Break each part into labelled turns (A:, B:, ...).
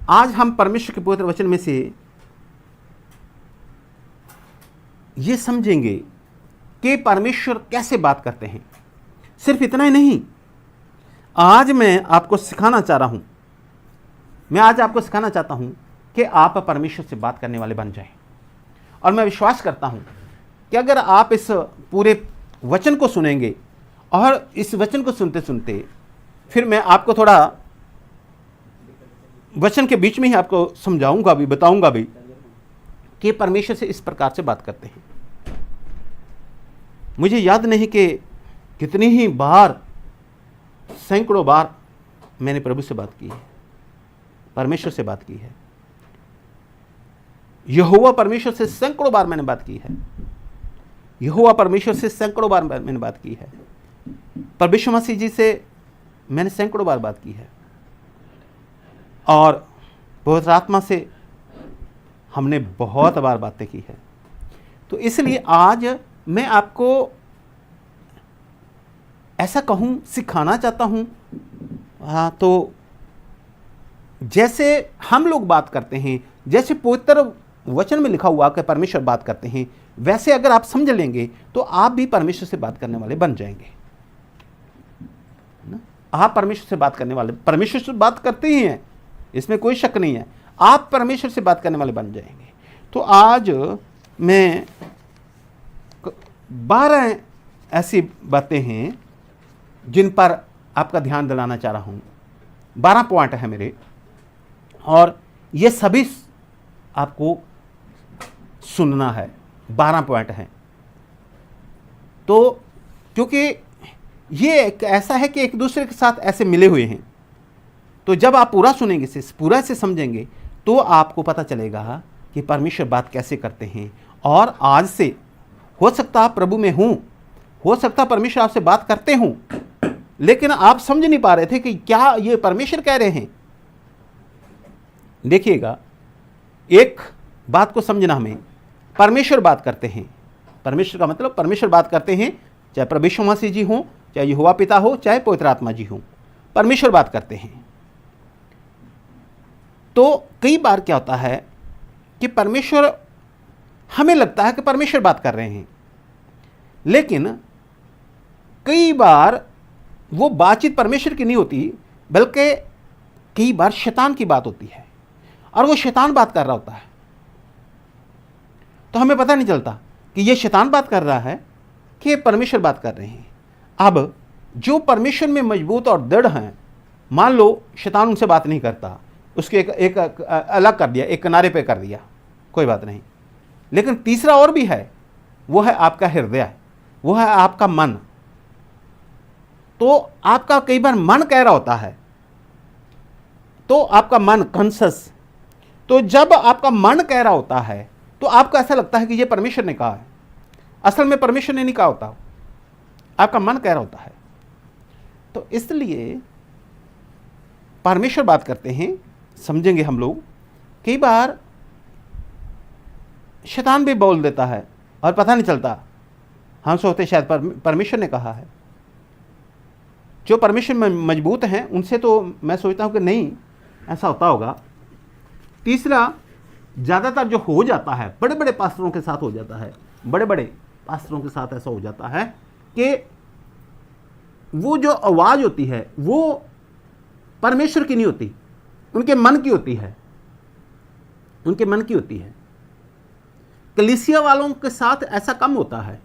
A: आज हम परमेश्वर के पवित्र वचन में से ये समझेंगे कि परमेश्वर कैसे बात करते हैं। सिर्फ इतना ही नहीं, आज मैं आपको सिखाना चाह रहा हूं, मैं आज आपको सिखाना चाहता हूं कि आप परमेश्वर से बात करने वाले बन जाएं। और मैं विश्वास करता हूं कि अगर आप इस पूरे वचन को सुनेंगे और इस वचन को सुनते सुनते फिर मैं आपको थोड़ा वचन के बीच में ही आपको समझाऊंगा भी, बताऊंगा भी कि परमेश्वर से इस प्रकार से बात करते हैं। मुझे याद नहीं कि कितनी ही बार, सैकड़ों बार मैंने प्रभु से बात की है, परमेश्वर से बात की है। यहोवा परमेश्वर से सैकड़ों बार मैंने बात की है। यहोवा परमेश्वर से सैकड़ों बार मैंने बात की है। परमेश्वर मसीह जी से मैंने सैकड़ों बार बात की है। और पवित्र आत्मा से हमने बहुत बार बातें की है। तो इसलिए आज मैं आपको ऐसा कहूं, सिखाना चाहता हूं। हाँ, तो जैसे हम लोग बात करते हैं, जैसे पवित्र वचन में लिखा हुआ कि परमेश्वर बात करते हैं, वैसे अगर आप समझ लेंगे तो आप भी परमेश्वर से बात करने वाले बन जाएंगे ना? आप परमेश्वर से बात करने वाले, परमेश्वर से बात करते ही हैं, इसमें कोई शक नहीं है। आप परमेश्वर से बात करने वाले बन जाएंगे। तो आज मैं 12 ऐसी बातें हैं जिन पर आपका ध्यान दिलाना चाह रहा हूं। 12 पॉइंट है मेरे, और ये सभी आपको सुनना है। 12 पॉइंट हैं। तो क्योंकि ये ऐसा है कि एक दूसरे के साथ ऐसे मिले हुए हैं, तो जब आप पूरा सुनेंगे, से पूरा से समझेंगे, तो आपको पता चलेगा कि परमेश्वर बात कैसे करते हैं। और आज से हो सकता है प्रभु में हूं, हो सकता है परमेश्वर आपसे बात करते हूं, लेकिन आप समझ नहीं पा रहे थे कि क्या ये परमेश्वर कह रहे हैं। देखिएगा, एक बात को समझना, हमें परमेश्वर बात करते हैं। परमेश्वर का मतलब परमेश्वर बात करते हैं, चाहे परमेश्वर मसीह जी हों, चाहे यहोवा पिता हो, चाहे पवित्र आत्मा जी हों, परमेश्वर बात करते हैं। तो कई बार क्या होता है कि परमेश्वर, हमें लगता है कि परमेश्वर बात कर रहे हैं, लेकिन कई बार वो बातचीत परमेश्वर की नहीं होती, बल्कि कई बार शैतान की बात होती है, और वो शैतान बात कर रहा होता है। तो हमें पता नहीं चलता कि ये शैतान बात कर रहा है कि परमेश्वर बात कर रहे हैं। अब जो परमेश्वर में मजबूत और दृढ़ हैं, मान लो शैतान उनसे बात नहीं करता, उसके एक अलग कर दिया, एक किनारे पे कर दिया, कोई बात नहीं। लेकिन तीसरा और भी है, वो है आपका हृदय, वो है आपका मन। तो आपका कई बार मन कह रहा होता है, तो आपका मन कॉन्शस, तो जब आपका मन कह रहा होता है तो आपको ऐसा लगता है कि ये परमेश्वर ने कहा है। असल में परमेश्वर ने नहीं कहा होता, आपका मन कह रहा होता है। तो इसलिए परमेश्वर बात करते हैं, समझेंगे हम लोग। कई बार शैतान भी बोल देता है और पता नहीं चलता, हम सोचते शायद परमेश्वर ने कहा है। जो परमेश्वर में मजबूत हैं उनसे तो मैं सोचता हूं कि नहीं, ऐसा होता होगा। तीसरा, ज़्यादातर जो हो जाता है, बड़े बड़े पास्टरों के साथ हो जाता है, बड़े बड़े पास्टरों के साथ ऐसा हो जाता है कि वो जो आवाज़ होती है वो परमेश्वर की नहीं होती, उनके मन की होती है, उनके मन की होती है। कलीसिया वालों के साथ ऐसा कम होता है,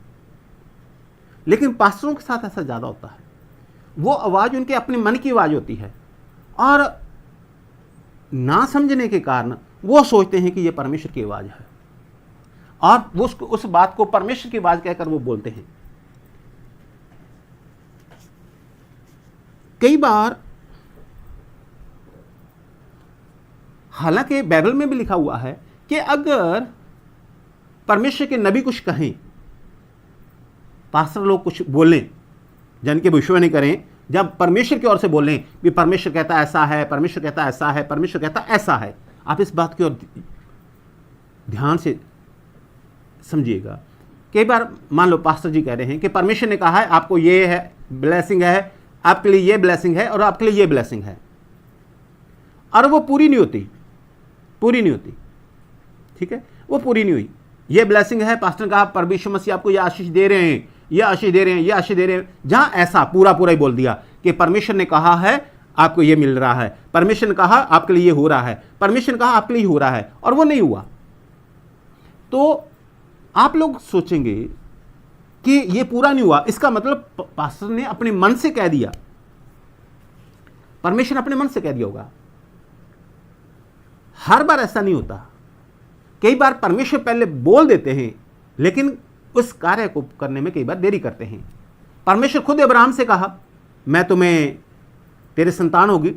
A: लेकिन पास्टरों के साथ ऐसा ज़्यादा होता है। वो आवाज़ उनके अपने मन की आवाज़ होती है, और ना समझने के कारण वो सोचते हैं कि ये परमेश्वर की आवाज़ है, और वो उस बात को परमेश्वर की आवाज़ कहकर वो बोलते हैं। कई बार, हालांकि बाइबल में भी लिखा हुआ है कि अगर परमेश्वर के नबी कुछ कहें, पास्टर लोग कुछ बोलें, जन के विश्वास नहीं करें, जब परमेश्वर की ओर से बोलें कि परमेश्वर कहता ऐसा है, परमेश्वर कहता ऐसा है, परमेश्वर कहता ऐसा है, आप इस बात की ओर ध्यान से समझिएगा। कई बार मान लो पास्टर जी कह रहे हैं कि परमेश्वर ने कहा है आपको ये है ब्लेसिंग है, आपके लिए ये ब्लेसिंग है और आपके लिए ये ब्लेसिंग है, और वो पूरी नहीं होती। पूरी नहीं होती, ठीक है, वो पूरी नहीं हुई। ये ब्लेसिंग है, पास्टर ने कहा परमेश्वर मसीह आपको ये आशीष दे रहे हैं, ये आशीष दे रहे हैं, ये आशीष दे रहे हैं, जहां ऐसा पूरा पूरा ही बोल दिया कि परमेश्वर ने कहा है आपको ये मिल रहा है, परमेश्वर ने कहा आपके लिए ये हो रहा है, परमेश्वर ने कहा आपके लिए हो रहा है, और वो नहीं हुआ, तो आप लोग सोचेंगे कि ये पूरा नहीं हुआ, इसका मतलब पास्टर ने अपने मन से कह दिया, परमेश्वर ने अपने मन से कह दिया होगा। हर बार ऐसा नहीं होता, कई बार परमेश्वर पहले बोल देते हैं लेकिन उस कार्य को करने में कई बार देरी करते हैं। परमेश्वर खुद अब्राहम से कहा मैं तुम्हें, तेरे संतान होगी,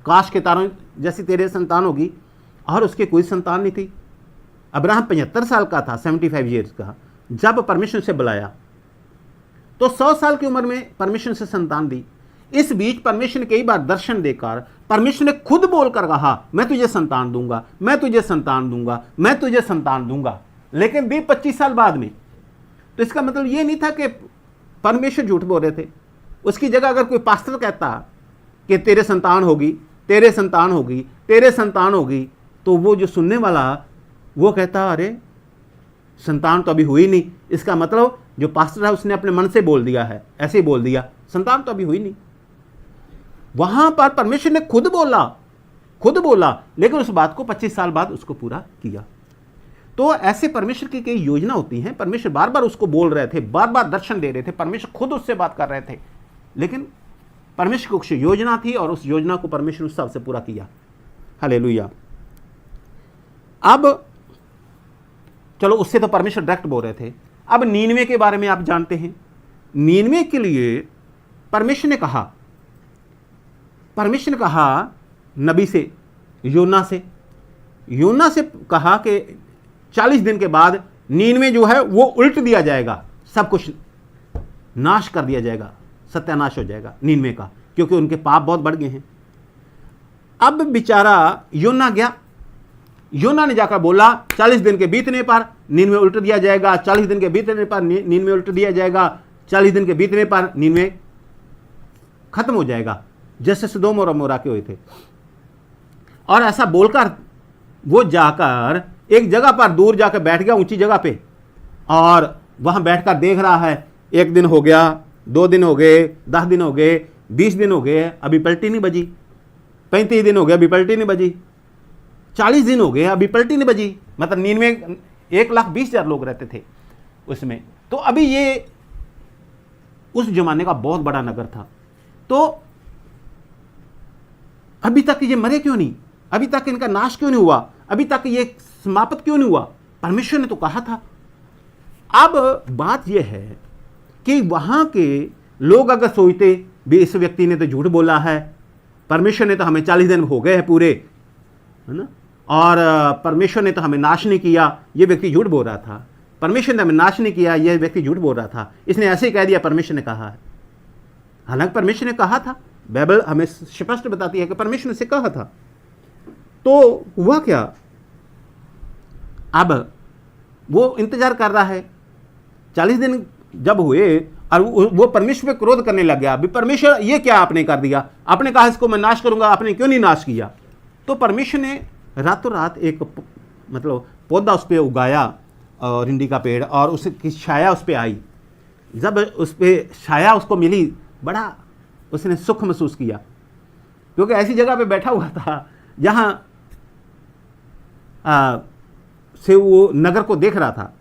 A: काश के तारों जैसी तेरे संतान होगी, और उसके कोई संतान नहीं थी। अब्राहम 75 साल का था, 75 ईयर्स का, जब परमेश्वर से बुलाया तो 100 साल की उम्र में परमेश्वर से संतान दी। इस बीच परमेश्वर ने कई बार दर्शन देकर, परमेश्वर ने खुद बोलकर कहा मैं तुझे संतान दूंगा, मैं तुझे संतान दूंगा, मैं तुझे संतान दूंगा, लेकिन दी 25 साल बाद में। तो इसका मतलब ये नहीं था कि परमेश्वर झूठ बोल रहे थे। उसकी जगह अगर कोई पास्टर कहता कि तेरे संतान होगी, तेरे संतान होगी, तेरे संतान होगी, तो वो जो सुनने वाला वो कहता अरे संतान तो अभी हुई नहीं। इसका मतलब जो पास्टर है उसने अपने मन से बोल दिया है, ऐसे ही बोल दिया, संतान तो अभी हुई नहीं। वहां पर परमेश्वर ने खुद बोला, लेकिन उस बात को 25 साल बाद उसको पूरा किया। तो ऐसे परमेश्वर की कई योजना होती हैं, परमेश्वर बार बार उसको बोल रहे थे, बार बार दर्शन दे रहे थे, परमेश्वर खुद उससे बात कर रहे थे, लेकिन परमेश्वर की कुछ योजना थी और उस योजना को परमेश्वर उस हिसाब से पूरा किया। हालेलुया। अब चलो, उससे तो परमेश्वर डायरेक्ट बोल रहे थे। अब नीनवे के बारे में आप जानते हैं, नीनवे के लिए परमेश्वर ने कहा नबी से, योना से कहा कि 40 दिन के बाद नीनवे जो है वो उल्ट दिया जाएगा, सब कुछ नाश कर दिया जाएगा, सत्यानाश हो जाएगा नीनवे का, क्योंकि उनके पाप बहुत बढ़ गए हैं। अब बेचारा योना गया, योना ने जाकर बोला 40 दिन के बीतने पर नीनवे उल्ट दिया जाएगा, 40 दिन के बीतने पर नीनवे उल्ट दिया जाएगा, 40 दिन के बीतने पर नीनवे खत्म हो जाएगा, जैसे सदोम और अमोरा के हुए थे। और ऐसा बोलकर वो जाकर एक जगह पर दूर जाकर बैठ गया, ऊंची जगह पे, और वहां बैठकर देख रहा है 1 दिन हो गया, 2 दिन हो गए, 10 दिन हो गए, 20 दिन हो गए, अभी पलटी नहीं बजी, 35 दिन हो गए, अभी पलटी नहीं बजी, 40 दिन हो गए, अभी पलटी नहीं बजी। मतलब 1,20,000 लोग रहते थे उसमें। तो अभी ये उस जमाने का बहुत बड़ा नगर था, तो अभी तक ये मरे क्यों नहीं, अभी तक इनका नाश क्यों नहीं हुआ, अभी तक ये समाप्त क्यों नहीं हुआ? परमेश्वर ने तो कहा था। अब बात यह है कि वहां के लोग अगर सोचते भी इस व्यक्ति ने तो झूठ बोला है, परमेश्वर ने तो हमें 40 दिन हो गए हैं पूरे, है ना, और परमेश्वर ने तो हमें नाश नहीं किया, ये व्यक्ति झूठ बोल रहा था, परमेश्वर ने हमें नाश नहीं किया, ये व्यक्ति झूठ बोल रहा था, इसने ऐसे ही कह दिया परमेश्वर ने कहा है। हालांकि परमेश्वर ने कहा था, बाइबल हमें स्पष्ट बताती है कि परमेश्वर ने से कहा था। तो हुआ क्या, अब वो इंतजार कर रहा है। 40 दिन जब हुए और वो परमेश्वर पे क्रोध करने लग गया, अभी परमेश्वर ये क्या आपने कर दिया, आपने कहा इसको मैं नाश करूंगा, आपने क्यों नहीं नाश किया? तो परमेश्वर ने रातों रात एक मतलब पौधा उस पर उगाया, रिंडी का पेड़, और उसकी छाया उस पर आई। जब उस पर छाया उसको मिली, बड़ा उसने सुख महसूस किया, क्योंकि ऐसी जगह पे बैठा हुआ था जहां से वो नगर को देख रहा था।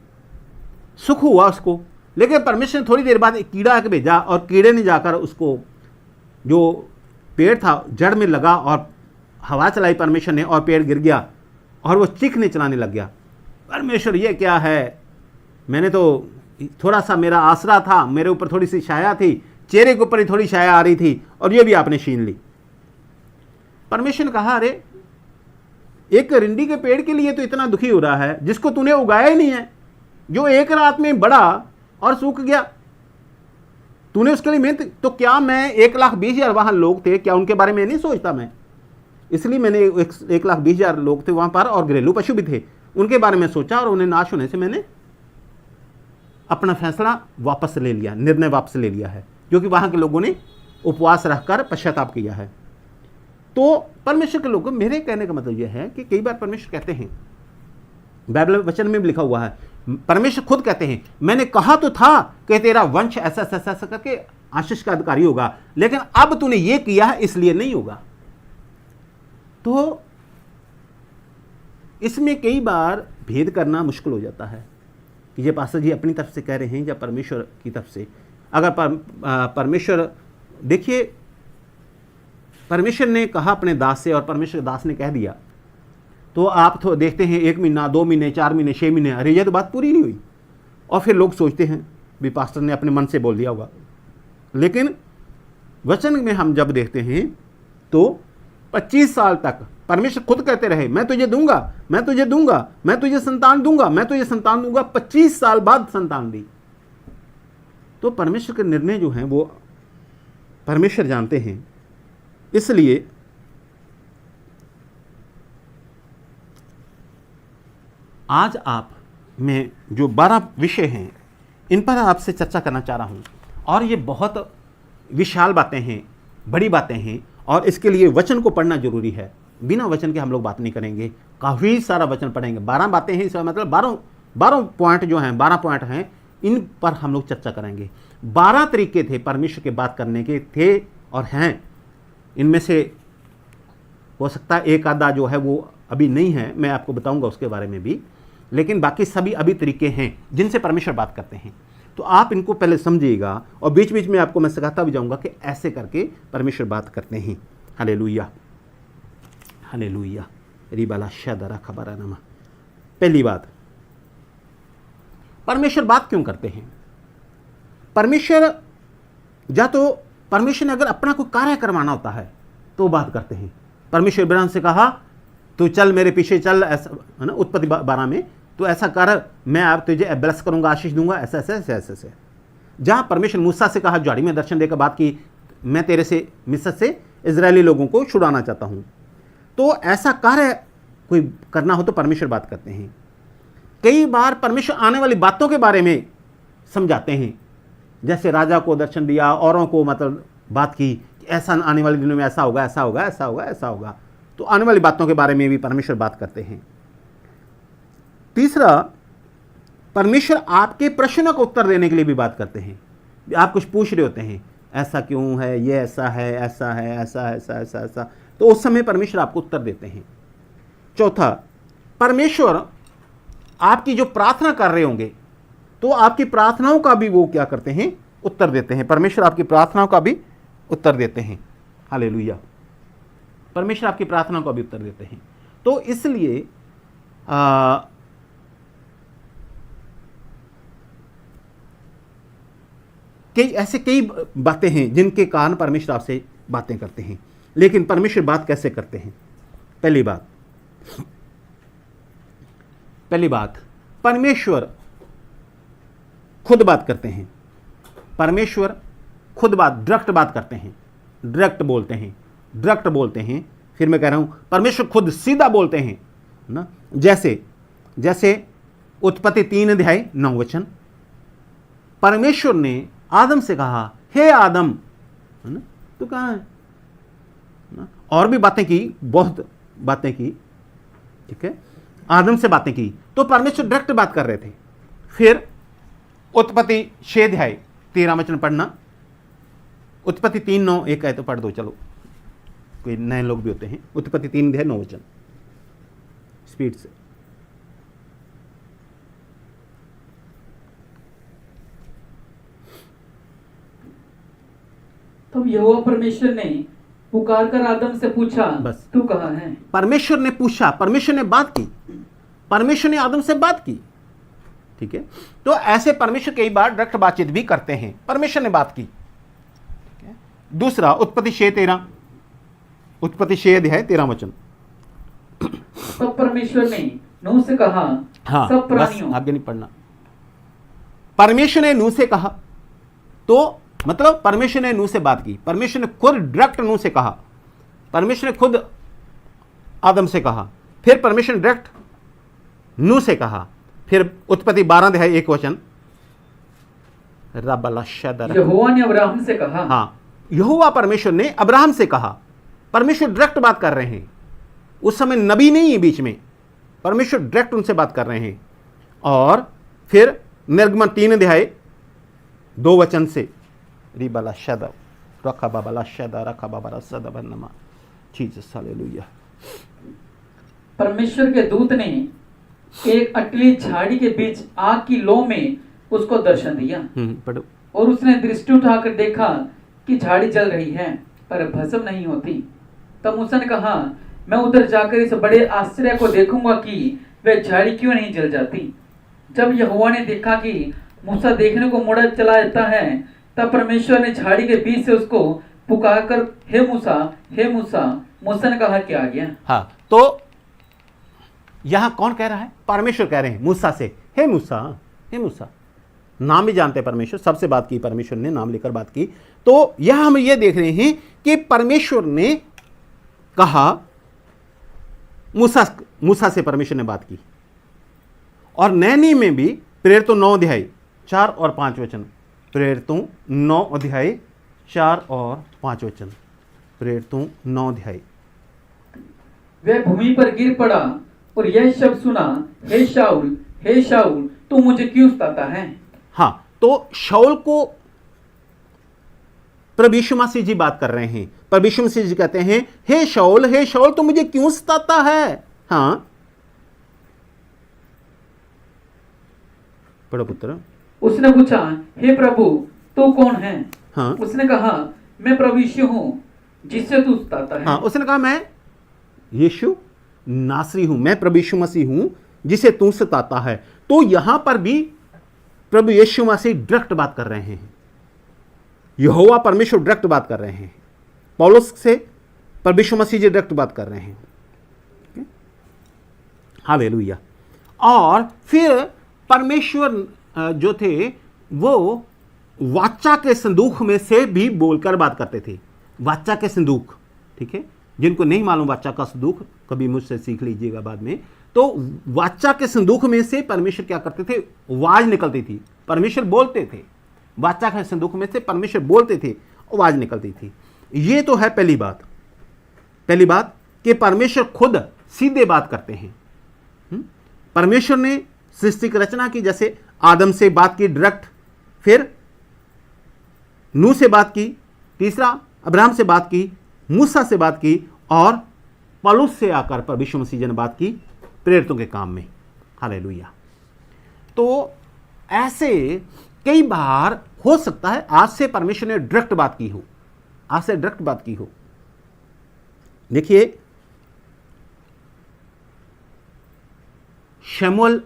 A: सुख हुआ उसको, लेकिन परमेश्वर ने थोड़ी देर बाद एक कीड़ा आके भेजा, और कीड़े ने जाकर उसको जो पेड़ था जड़ में लगा और हवा चलाई परमेश्वर ने, और पेड़ गिर गया और वो चीखने चलाने लग गया, परमेश्वर ये क्या है, मैंने तो थोड़ा सा मेरा आसरा था, मेरे ऊपर थोड़ी सी छाया थी, चेहरे के ऊपर ही थोड़ी छाया आ रही थी, और ये भी आपने छीन ली। परमेश्वर ने कहा अरे एक रिंडी के पेड़ के लिए तो इतना दुखी हो रहा है जिसको तूने उगाया ही नहीं है, जो एक रात में बढ़ा और सूख गया, तूने उसके लिए मेहनत, तो क्या मैं 1,20,000 वहां लोग थे, क्या उनके बारे में नहीं सोचता मैं? इसलिए मैंने 1,20,000 लोग थे वहां पर, और घरेलू पशु भी थे, उनके बारे में सोचा, और उन्हें नाश होने से मैंने अपना फैसला वापस ले लिया, निर्णय वापस ले लिया है, क्योंकि वहां के लोगों ने उपवास रखकर पश्चाताप किया है। तो परमेश्वर के लोग, मेरे कहने का मतलब यह है कि कई बार परमेश्वर कहते हैं, बाइबल वचन में भी लिखा हुआ है, परमेश्वर खुद कहते हैं मैंने कहा तो था कि तेरा वंश ऐसा ऐसा ऐसा करके आशीष का अधिकारी होगा, लेकिन अब तूने ये किया है इसलिए नहीं होगा। तो इसमें कई बार भेद करना मुश्किल हो जाता है कि ये पास्टर जी अपनी तरफ से कह रहे हैं या परमेश्वर की तरफ से। अगर परमेश्वर, देखिए परमेश्वर ने कहा अपने दास से और परमेश्वर दास ने कह दिया, तो आप तो देखते हैं 1 महीना 2 महीने 4 महीने 6 महीने, अरे ये तो बात पूरी नहीं हुई, और फिर लोग सोचते हैं भी पास्टर ने अपने मन से बोल दिया होगा। लेकिन वचन में हम जब देखते हैं तो 25 साल तक परमेश्वर खुद कहते रहे मैं तुझे दूंगा, मैं तुझे दूंगा, मैं तुझे संतान दूंगा, मैं तुझे संतान दूंगा। 25 साल बाद संतान दी। तो परमेश्वर के निर्णय जो हैं वो परमेश्वर जानते हैं। इसलिए आज आप में जो 12 विषय हैं इन पर आपसे चर्चा करना चाह रहा हूँ, और ये बहुत विशाल बातें हैं, बड़ी बातें हैं, और इसके लिए वचन को पढ़ना जरूरी है। बिना वचन के हम लोग बात नहीं करेंगे, काफ़ी सारा वचन पढ़ेंगे। 12 बातें हैं, इसका मतलब 12 पॉइंट जो हैं, 12 पॉइंट हैं, इन पर हम लोग चर्चा करेंगे। 12 तरीके थे परमेश्वर के बात करने के, थे और हैं। इनमें से हो सकता है एक आधा जो है वो अभी नहीं है, मैं आपको बताऊंगा उसके बारे में भी, लेकिन बाकी सभी अभी तरीके हैं जिनसे परमेश्वर बात करते हैं। तो आप इनको पहले समझिएगा, और बीच बीच में आपको मैं सिखाता भी जाऊंगा कि ऐसे करके परमेश्वर बात करते हैं। हालेलुया, हालेलुया, रिबाला शदरा खबरा नमा। पहली बात, परमेश्वर बात क्यों करते हैं? परमेश्वर, या तो परमेश्वर ने अगर अपना कोई कार्य करवाना होता है तो बात करते हैं। परमेश्वर इब्राहिम से कहा तो चल मेरे पीछे चल, ऐसा है ना, उत्पत्ति 12 में, तो ऐसा कर, मैं आप तुझे ब्लेस करूंगा, आशीष दूंगा, ऐसा ऐसा ऐसा ऐसा ऐसा। जहां परमेश्वर मूसा से कहा, झाड़ी में दर्शन देकर बात की, मैं तेरे से मिस्र से इजरायली लोगों को छुड़ाना चाहता हूं। तो ऐसा कार्य कोई करना हो तो परमेश्वर बात करते हैं। कई बार परमेश्वर आने वाली बातों के बारे में समझाते हैं, जैसे राजा को दर्शन दिया, औरों को मतलब बात की, ऐसा आने वाले दिनों में ऐसा होगा, ऐसा होगा, ऐसा होगा, ऐसा होगा। तो आने वाली बातों के बारे में भी परमेश्वर बात करते हैं। तीसरा, परमेश्वर आपके प्रश्नों का उत्तर देने के लिए भी बात करते हैं। आप कुछ पूछ रहे होते हैं, ऐसा क्यों है, ये ऐसा है, ऐसा है, ऐसा ऐसा ऐसा ऐसा, तो उस समय परमेश्वर आपको उत्तर देते हैं। चौथा, परमेश्वर आपकी जो प्रार्थना कर रहे होंगे तो आपकी प्रार्थनाओं का भी वो क्या करते हैं, उत्तर देते हैं। परमेश्वर आपकी प्रार्थनाओं का भी उत्तर देते हैं। हालेलुया, परमेश्वर आपकी प्रार्थनाओं का भी उत्तर देते हैं। तो इसलिए कई बातें हैं जिनके कारण परमेश्वर आपसे बातें करते हैं। लेकिन परमेश्वर बात कैसे करते हैं? पहली बात, परमेश्वर खुद बात करते हैं। परमेश्वर खुद डायरेक्ट बात करते हैं, डायरेक्ट बोलते हैं। फिर मैं कह रहा हूं, परमेश्वर खुद सीधा बोलते हैं ना। जैसे उत्पत्ति 3:9 परमेश्वर ने आदम से कहा, हे आदम, है ना, तो कहाँ है ना? और भी बातें की, बहुत बातें की, ठीक है, आदम से बातें की, तो परमेश्वर डायरेक्ट बात कर रहे थे। फिर उत्पत्ति 6:13 पढ़ना, उत्पत्ति 3:9, एक है तो पढ़ दो, चलो, कोई नए लोग भी होते हैं। उत्पत्ति 3:9 स्पीड से।
B: तब यहोवा परमेश्वर ने पुकार कर आदम से पूछा,
A: बस,
B: तू कहाँ है?
A: परमेश्वर ने पूछा, परमेश्वर ने बात की, परमेश्वर ने आदम से बात की, ठीक है। तो ऐसे परमेश्वर कई बार डायरेक्ट बातचीत भी करते हैं, परमेश्वर ने बात की, ठीक है। दूसरा, उत्पत्ति 6:13
B: तब परमेश्वर ने नूह से कहा,
A: हाँ,
B: सब प्राणियों,
A: आगे नहीं पढ़ना। परमेश्वर ने नूह से कहा, तो मतलब परमेश्वर ने नूह से बात की, परमेश्वर ने खुद डायरेक्ट नूह से कहा, परमेश्वर ने खुद आदम से कहा, फिर परमेश्वर ने डायरेक्ट नूह से कहा। फिर उत्पत्ति 12:1
B: यहोवा ने अब्राहम से कहा,
A: हाँ, यहोवा परमेश्वर ने अब्राहम से कहा, परमेश्वर डायरेक्ट बात कर रहे हैं। उस समय नबी नहीं है बीच में, परमेश्वर डायरेक्ट उनसे बात कर रहे हैं। और फिर निर्गमन 3 अध्याय 2 वचन से रिबाला शदा रखा बाबा शदा रखा बाबा सदा बन्नमा जीसस हालेलुया।
B: परमेश्वर के दूत ने एक अटली झाड़ी के बीच आग की लौ में उसको दर्शन दिया
A: पढ़ो।
B: और उसने दृष्टि उठाकर देखा कि झाड़ी जल रही है पर भस्म नहीं होती। तब मूसा ने कहा, मैं उधर जाकर इस बड़े आश्चर्य को देखूंगा कि वह झाड़ी क्यों नहीं जल जाती। जब यहोवा ने देखा कि मूसा देखने को मुड़ा चला जाता है, तब परमेश्वर ने झाड़ी के बीच से उसको पुकारकर, हे मूसा, हे मूसा। मूसा ने कहा, क्या आ गया?
A: हाँ, तो यहां कौन कह रहा है? परमेश्वर कह रहे हैं मूसा से, हे मूसा, हे मूसा। नाम भी जानते हैं परमेश्वर, सबसे बात की परमेश्वर ने, नाम लेकर बात की। तो यह हम ये देख रहे हैं कि परमेश्वर ने कहा, मूसा से परमेश्वर ने बात की। और नए नियम में भी प्रेरितों 9 अध्याय 4 और 5 वचन, प्रेरितों 9 अध्याय 4 और 5 वचन, प्रेरितों 9 अध्याय।
B: वह भूमि पर गिर पड़ा और यह शब्द सुना, हे शाऊल, हे शाऊल, तू मुझे क्यों सताता है?
A: हाँ, तो शाऊल को प्रभु यीशु मसीह जी बात कर रहे हैं। प्रभु यीशु मसीह जी कहते हैं, हे शाऊल, तू मुझे क्यों सताता है? हाँ, पढ़ो पुत्र।
B: उसने पूछा, हे प्रभु, तू कौन है?
A: हाँ,
B: उसने कहा, मैं प्रभु यीशु हूं जिससे तू सताता है।
A: हाँ, उसने कहा, मैं यीशु नासरी हूं, मैं प्रभु यीशु मसीह हूं जिसे तू सताता है। तो यहां पर भी प्रभु यीशु मसीह डायरेक्ट बात कर रहे हैं, यहोवा परमेश्वर डायरेक्ट बात कर रहे हैं। पौलुस से प्रभु यीशु मसीह जी डायरेक्ट बात कर रहे हैं। हालेलुया। और फिर परमेश्वर जो थे वो वाचा के संदूक में से भी बोलकर बात करते थे। वाचा के संदूक, ठीक है, जिनको नहीं मालूम वाचा का संदूक, कभी मुझसे सीख लीजिएगा बाद में। तो वाचा के संदूक में से परमेश्वर क्या करते थे? आवाज निकलती थी, परमेश्वर बोलते थे। वाचा के संदूक में से परमेश्वर बोलते थे, आवाज निकलती थी। ये तो है पहली बात कि परमेश्वर खुद सीधे बात करते हैं। परमेश्वर ने सृष्टि की रचना की, जैसे आदम से बात की डायरेक्ट, फिर नूह से बात की, तीसरा अब्राहम से बात की, मूसा से बात की, और पौलुस से आकर प्रभु यीशु मसीह जी ने बात की प्रेरितों के काम में। हालेलुया। तो ऐसे कई बार हो सकता है आज से परमेश्वर ने डायरेक्ट बात की हो, आज से डायरेक्ट बात की हो। देखिए, शमूएल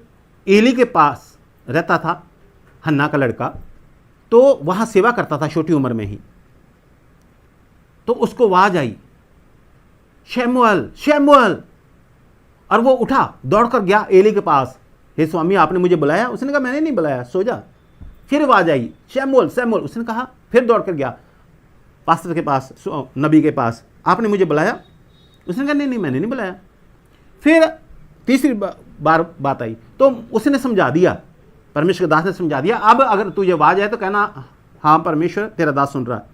A: एली के पास रहता था, हन्ना का लड़का, तो वहां सेवा करता था छोटी उम्र में ही। तो उसको आवाज आई, शमूएल, शमूएल, और वो उठा, दौड़कर गया एली के पास, हे स्वामी आपने मुझे बुलाया? उसने कहा मैंने नहीं बुलाया, सो जा। फिर आवाज आई, शमूएल, शमूएल। उसने कहा, फिर दौड़कर गया पास्टर के पास, नबी के पास, आपने मुझे बुलाया? उसने कहा नहीं, मैंने नहीं बुलाया। फिर तीसरी बार बात आई तो उसने समझा दिया, परमेश्वर के दास ने समझा दिया, अब अगर तुझे आवाज आए तो कहना हाँ परमेश्वर तेरा दास सुन रहा है।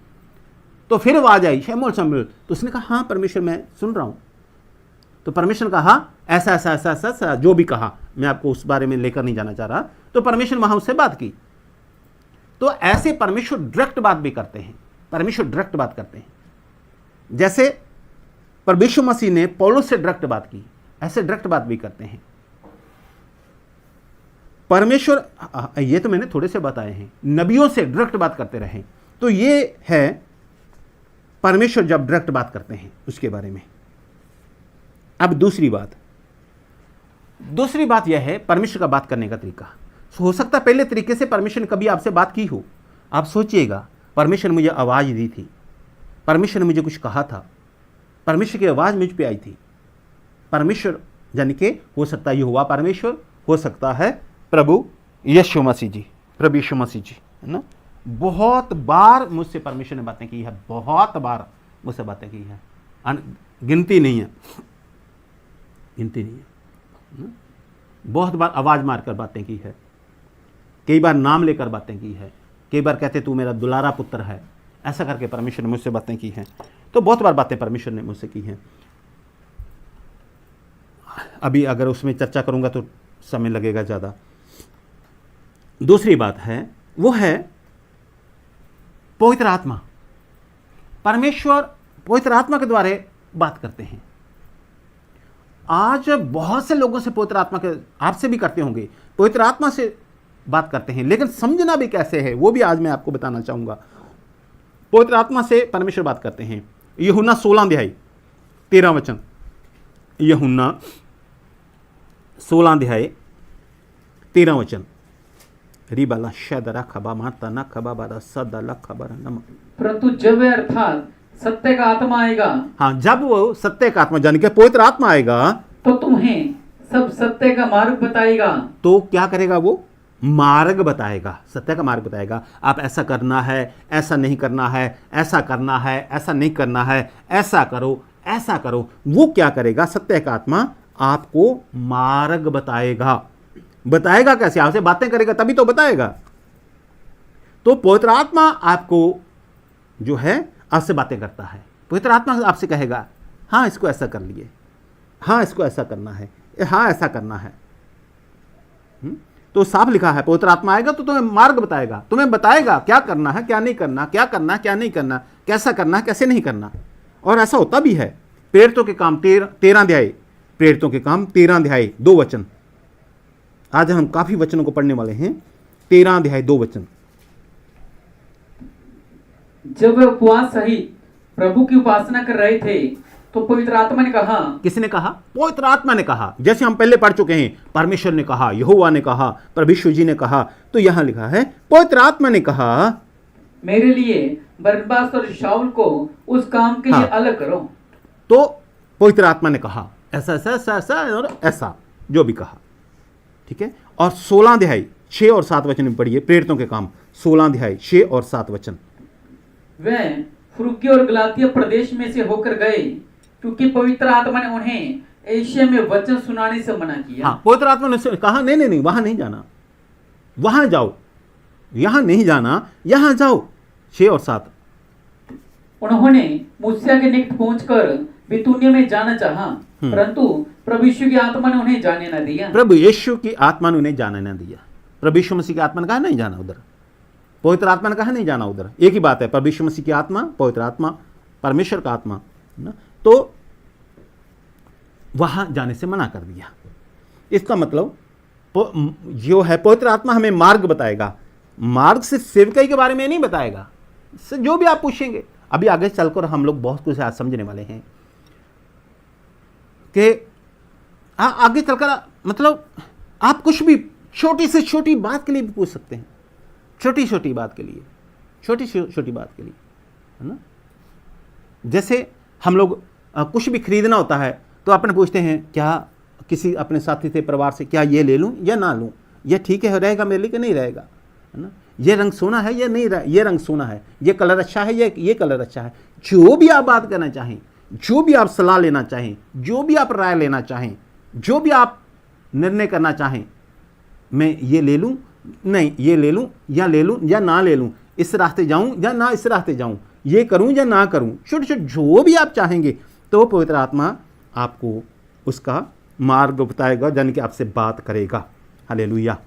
A: तो फिर आवाज आई, शमूएल, शमूएल। तो उसने कहा हाँ परमेश्वर मैं सुन रहा हूं। तो परमेश्वर ने कहा ऐसा ऐसा ऐसा ऐसा ऐसा, जो भी कहा, मैं आपको उस बारे में लेकर नहीं जाना चाह रहा। तो परमेश्वर ने वहां उससे बात की। तो ऐसे परमेश्वर डायरेक्ट बात भी करते हैं, परमेश्वर डायरेक्ट बात करते हैं। जैसे प्रभु यीशु मसीह ने पौलुस से डायरेक्ट बात की, ऐसे डायरेक्ट बात भी करते हैं परमेश्वर। ये तो मैंने थोड़े से बताए हैं, नबियों से डायरेक्ट बात करते रहे। तो ये है परमेश्वर जब डायरेक्ट बात करते हैं उसके बारे में। अब दूसरी बात यह है परमेश्वर का बात करने का तरीका। हो सकता है पहले तरीके से परमेश्वर ने कभी आपसे बात की हो। आप सोचिएगा, परमेश्वर ने मुझे आवाज दी थी, परमेश्वर ने मुझे कुछ कहा था, परमेश्वर की आवाज मुझ पे आई थी। परमेश्वर यानी कि हो सकता है यहोवा परमेश्वर, हो सकता है प्रभु यीशु मसीह जी, प्रभु यीशु मसीह जी, है ना। बहुत बार मुझसे परमेश्वर ने बातें की है, बहुत बार मुझसे बातें की है, गिनती नहीं है, गिनती नहीं है। बहुत बार आवाज मारकर बातें की है, कई बार नाम लेकर बातें की है, कई बार कहते तू मेरा दुलारा पुत्र है, ऐसा करके परमेश्वर ने मुझसे बातें की हैं। तो बहुत बार बातें परमेश्वर ने मुझसे की हैं। अभी अगर उसमें चर्चा करूंगा तो समय लगेगा ज़्यादा। दूसरी बात है वो है पवित्र आत्मा। परमेश्वर पवित्र आत्मा के द्वारा बात करते हैं। आज बहुत से लोगों से पवित्र आत्मा के, आपसे भी करते होंगे, पवित्र आत्मा से बात करते हैं, लेकिन समझना भी कैसे है वो भी आज मैं आपको बताना चाहूंगा। पवित्र आत्मा से परमेश्वर बात करते हैं। यूहन्ना 16 यूहन्ना 16 रिबाला शदरा खबा माता न खबा बारा सदला खबरा नम।
B: परंतु जब वह अर्थात सत्य का आत्मा आएगा,
A: हाँ, जब वो सत्य का आत्मा यानी कि पवित्र आत्मा आएगा
B: तो तुम्हें सब सत्य का मार्ग बताएगा।
A: तो क्या करेगा? वो मार्ग बताएगा, सत्य का मार्ग बताएगा। आप ऐसा करना है, ऐसा नहीं करना है, ऐसा करना है, ऐसा नहीं करना है, ऐसा करो, ऐसा करो। वो क्या करेगा? सत्य का आत्मा आपको मार्ग बताएगा। बताएगा कैसे? आपसे बातें करेगा तभी तो बताएगा। तो पवित्र आत्मा आपको जो है आपसे बातें करता है। पवित्र आत्मा आपसे कहेगा हाँ इसको ऐसा कर लिए, हाँ इसको ऐसा करना है, हाँ ऐसा करना है। तो साफ लिखा है पवित्र आत्मा आएगा तो तुम्हें मार्ग बताएगा, तुम्हें बताएगा क्या करना है, क्या नहीं करना, क्या करना है, क्या नहीं करना, कैसा करना है, कैसे नहीं करना। और ऐसा होता भी है। प्रेरितों के काम 13 अध्याय, प्रेरितों के काम 13 अध्याय 2 वचन। आज हम काफी वचनों को पढ़ने वाले हैं। 13 अध्याय 2 वचन।
B: जब वे उपवास सहित प्रभु की उपासना कर रहे थे तो पवित्र आत्मा ने कहा।
A: किसने कहा? पवित्र आत्मा ने कहा। जैसे हम पहले पढ़ चुके हैं, परमेश्वर ने कहा, यहोवा ने कहा, प्रभु यीशु जी ने कहा। तो यहां लिखा है पवित्र आत्मा ने कहा
B: मेरे लिए बरनबास और शाऊल को उस काम के लिए अलग करो।
A: तो पवित्र आत्मा ने कहा ऐसा ऐसा ऐसा ऐसा और ऐसा जो भी कहा, ठीक है। और 16 अध्याय 6 और 7 वचन में पढ़िए। प्रेरितों के काम 16 अध्याय 6 और 7 वचन।
B: वे फ्रूगिया और गलातिया प्रदेश में से होकर गए क्योंकि पवित्र आत्मा ने उन्हें एशिया में वचन सुनाने से मना किया।
A: हाँ, पवित्र आत्मा ने कहा नहीं नहीं नहीं, वहां नहीं जाना, वहां जाओ, यहां नहीं जाना, यहां जाओ। 6 और 7।
B: उन्होंने मूसिया के निकट पहुंचकर बितूनिया में जाना चाहा, परंतु प्रभु यीशु की आत्मा ने उन्हें जाने न दिया।
A: प्रभु यीशु की आत्मा ने उन्हें जाने न दिया। प्रभु यीशु मसीह की आत्मा ने कहा नहीं जाना उधर, पवित्र आत्मा ने कहा नहीं जाना उधर। एक ही बात है, प्रभु यीशु मसीह की आत्मा, पवित्र आत्मा, परमेश्वर का आत्मा ना, तो वहां जाने से मना कर दिया। इसका मतलब जो है पवित्र आत्मा हमें मार्ग बताएगा। मार्ग से सेवकाई के बारे में नहीं बताएगा, जो भी आप पूछेंगे। अभी आगे चलकर हम लोग बहुत कुछ आज समझने वाले हैं कि आगे चलकर मतलब आप कुछ भी छोटी से छोटी बात के लिए भी पूछ सकते हैं। छोटी छोटी बात के लिए, छोटी छोटी बात के लिए, है ना। जैसे हम लोग कुछ भी खरीदना होता है तो अपने पूछते हैं क्या किसी अपने साथी से, परिवार से, क्या ये ले लूं या ना लूं, ये ठीक है रहेगा मेरे लिए कि नहीं रहेगा, है ना। ये रंग सोना है या नहीं, ये रंग सोना है, ये कलर अच्छा है, ये कलर अच्छा है। जो भी आप बात करना चाहें, जो भी आप सलाह लेना चाहें, जो भी आप राय लेना चाहें, जो भी आप निर्णय करना चाहें, मैं ये ले लूं, नहीं ये ले लूं या ना ले लूं, इस रास्ते जाऊं या ना इस रास्ते जाऊं, ये करूं या ना करूं, छोटे छोटे जो भी आप चाहेंगे, तो पवित्र आत्मा आपको उसका मार्ग बताएगा, यानी कि आपसे बात करेगा। हालेलुया।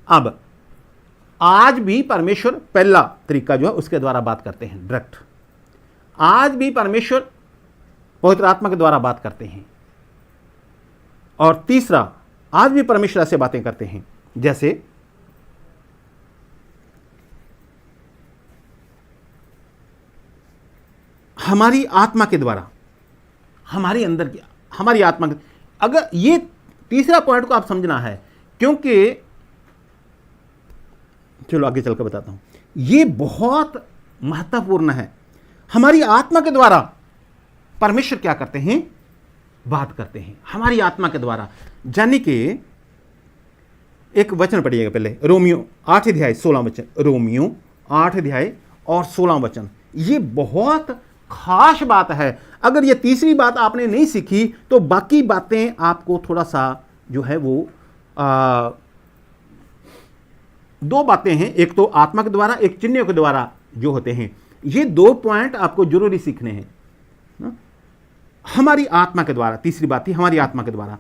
A: अब आज भी परमेश्वर पहला तरीका जो है उसके द्वारा बात करते हैं, डायरेक्ट। आज भी परमेश्वर पवित्र आत्मा के द्वारा बात करते हैं। और तीसरा, आज भी परमेश्वर ऐसे बातें करते हैं जैसे हमारी आत्मा के द्वारा, हमारी अंदर की हमारी आत्मा के। अगर ये तीसरा पॉइंट को आप समझना है, क्योंकि चलो आगे चलकर बताता हूं, ये बहुत महत्वपूर्ण है। हमारी आत्मा के द्वारा परमेश्वर क्या करते हैं? बात करते हैं हमारी आत्मा के द्वारा। यानी कि एक वचन पढ़िएगा पहले, रोमियो 8 अध्याय 16 वचन। रोमियो 8 अध्याय और 16 वचन। ये बहुत खास बात है। अगर ये तीसरी बात आपने नहीं सीखी तो बाकी बातें आपको थोड़ा सा जो है वो दो बातें हैं, एक तो आत्मा के द्वारा, एक चिन्हों के द्वारा जो होते हैं। ये 2 पॉइंट आपको जरूरी सीखने हैं ना? हमारी आत्मा के द्वारा, तीसरी बात थी हमारी आत्मा के द्वारा।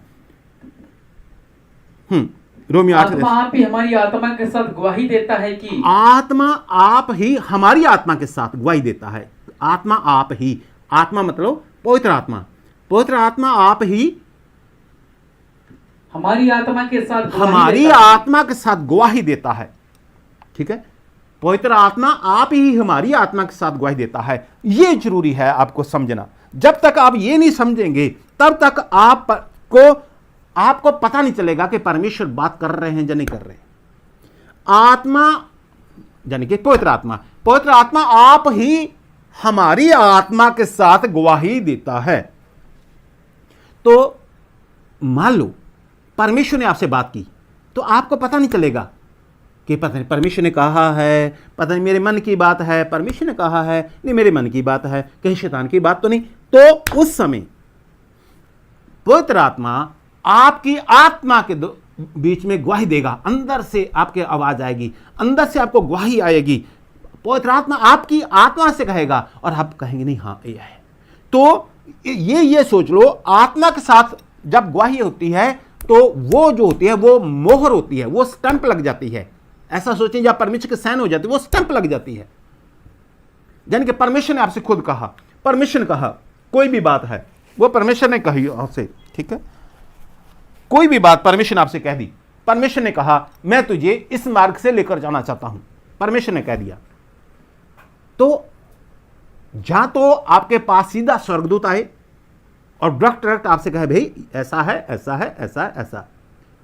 A: रोमियो 8
B: आत्मा आप ही हमारी आत्मा के साथ गवाही देता है कि
A: आत्मा आप ही हमारी आत्मा के साथ गवाही देता है। आत्मा आप ही, आत्मा मतलब पवित्र आत्मा, पवित्र आत्मा आप ही
B: हमारी आत्मा के साथ गवाही
A: हमारी
B: देता है।
A: आत्मा के साथ गवाही देता है। ठीक है, पवित्र आत्मा आप ही हमारी आत्मा के साथ गवाही देता है। यह जरूरी है आपको समझना। जब तक आप ये नहीं समझेंगे तब तक आपको पता नहीं चलेगा कि परमेश्वर बात कर रहे हैं या नहीं कर रहे हैं। आत्मा यानी कि पवित्र आत्मा आप ही हमारी आत्मा के साथ गवाही देता है। तो मान लो परमेश्वर ने आपसे बात की तो आपको पता नहीं चलेगा कि पता नहीं परमेश्वर ने कहा है, पता नहीं मेरे मन की बात है, परमेश्वर ने कहा है, नहीं मेरे मन की बात है, कहीं शैतान की बात तो नहीं। तो उस समय पवित्र आत्मा आपकी आत्मा के बीच में गवाही देगा। अंदर से आपके आवाज आएगी, अंदर से आपको गवाही आएगी। पवित्र आत्मा आपकी आत्मा से कहेगा और आप कहेंगे नहीं हाँ ये है। तो ये सोच लो, आत्मा के साथ जब गवाही होती है तो वो जो होती है वो मोहर होती है, वो स्टंप लग जाती है। ऐसा सोचें जब परमेश्वर के साइन हो जाती है वो स्टंप लग जाती है। यानी कि परमेश्वर ने आपसे खुद कहा, परमेश्वर ने कहा कोई भी बात है वो परमेश्वर ने कही आपसे। ठीक है, कोई भी बात परमेश्वर ने आपसे कह दी, परमेश्वर ने कहा मैं तुझे इस मार्ग से लेकर जाना चाहता हूं, परमेश्वर ने कह दिया। तो जा तो आपके पास सीधा स्वर्गदूत आए और डायरेक्ट आपसे कहे भाई ऐसा है ऐसा है ऐसा है ऐसा।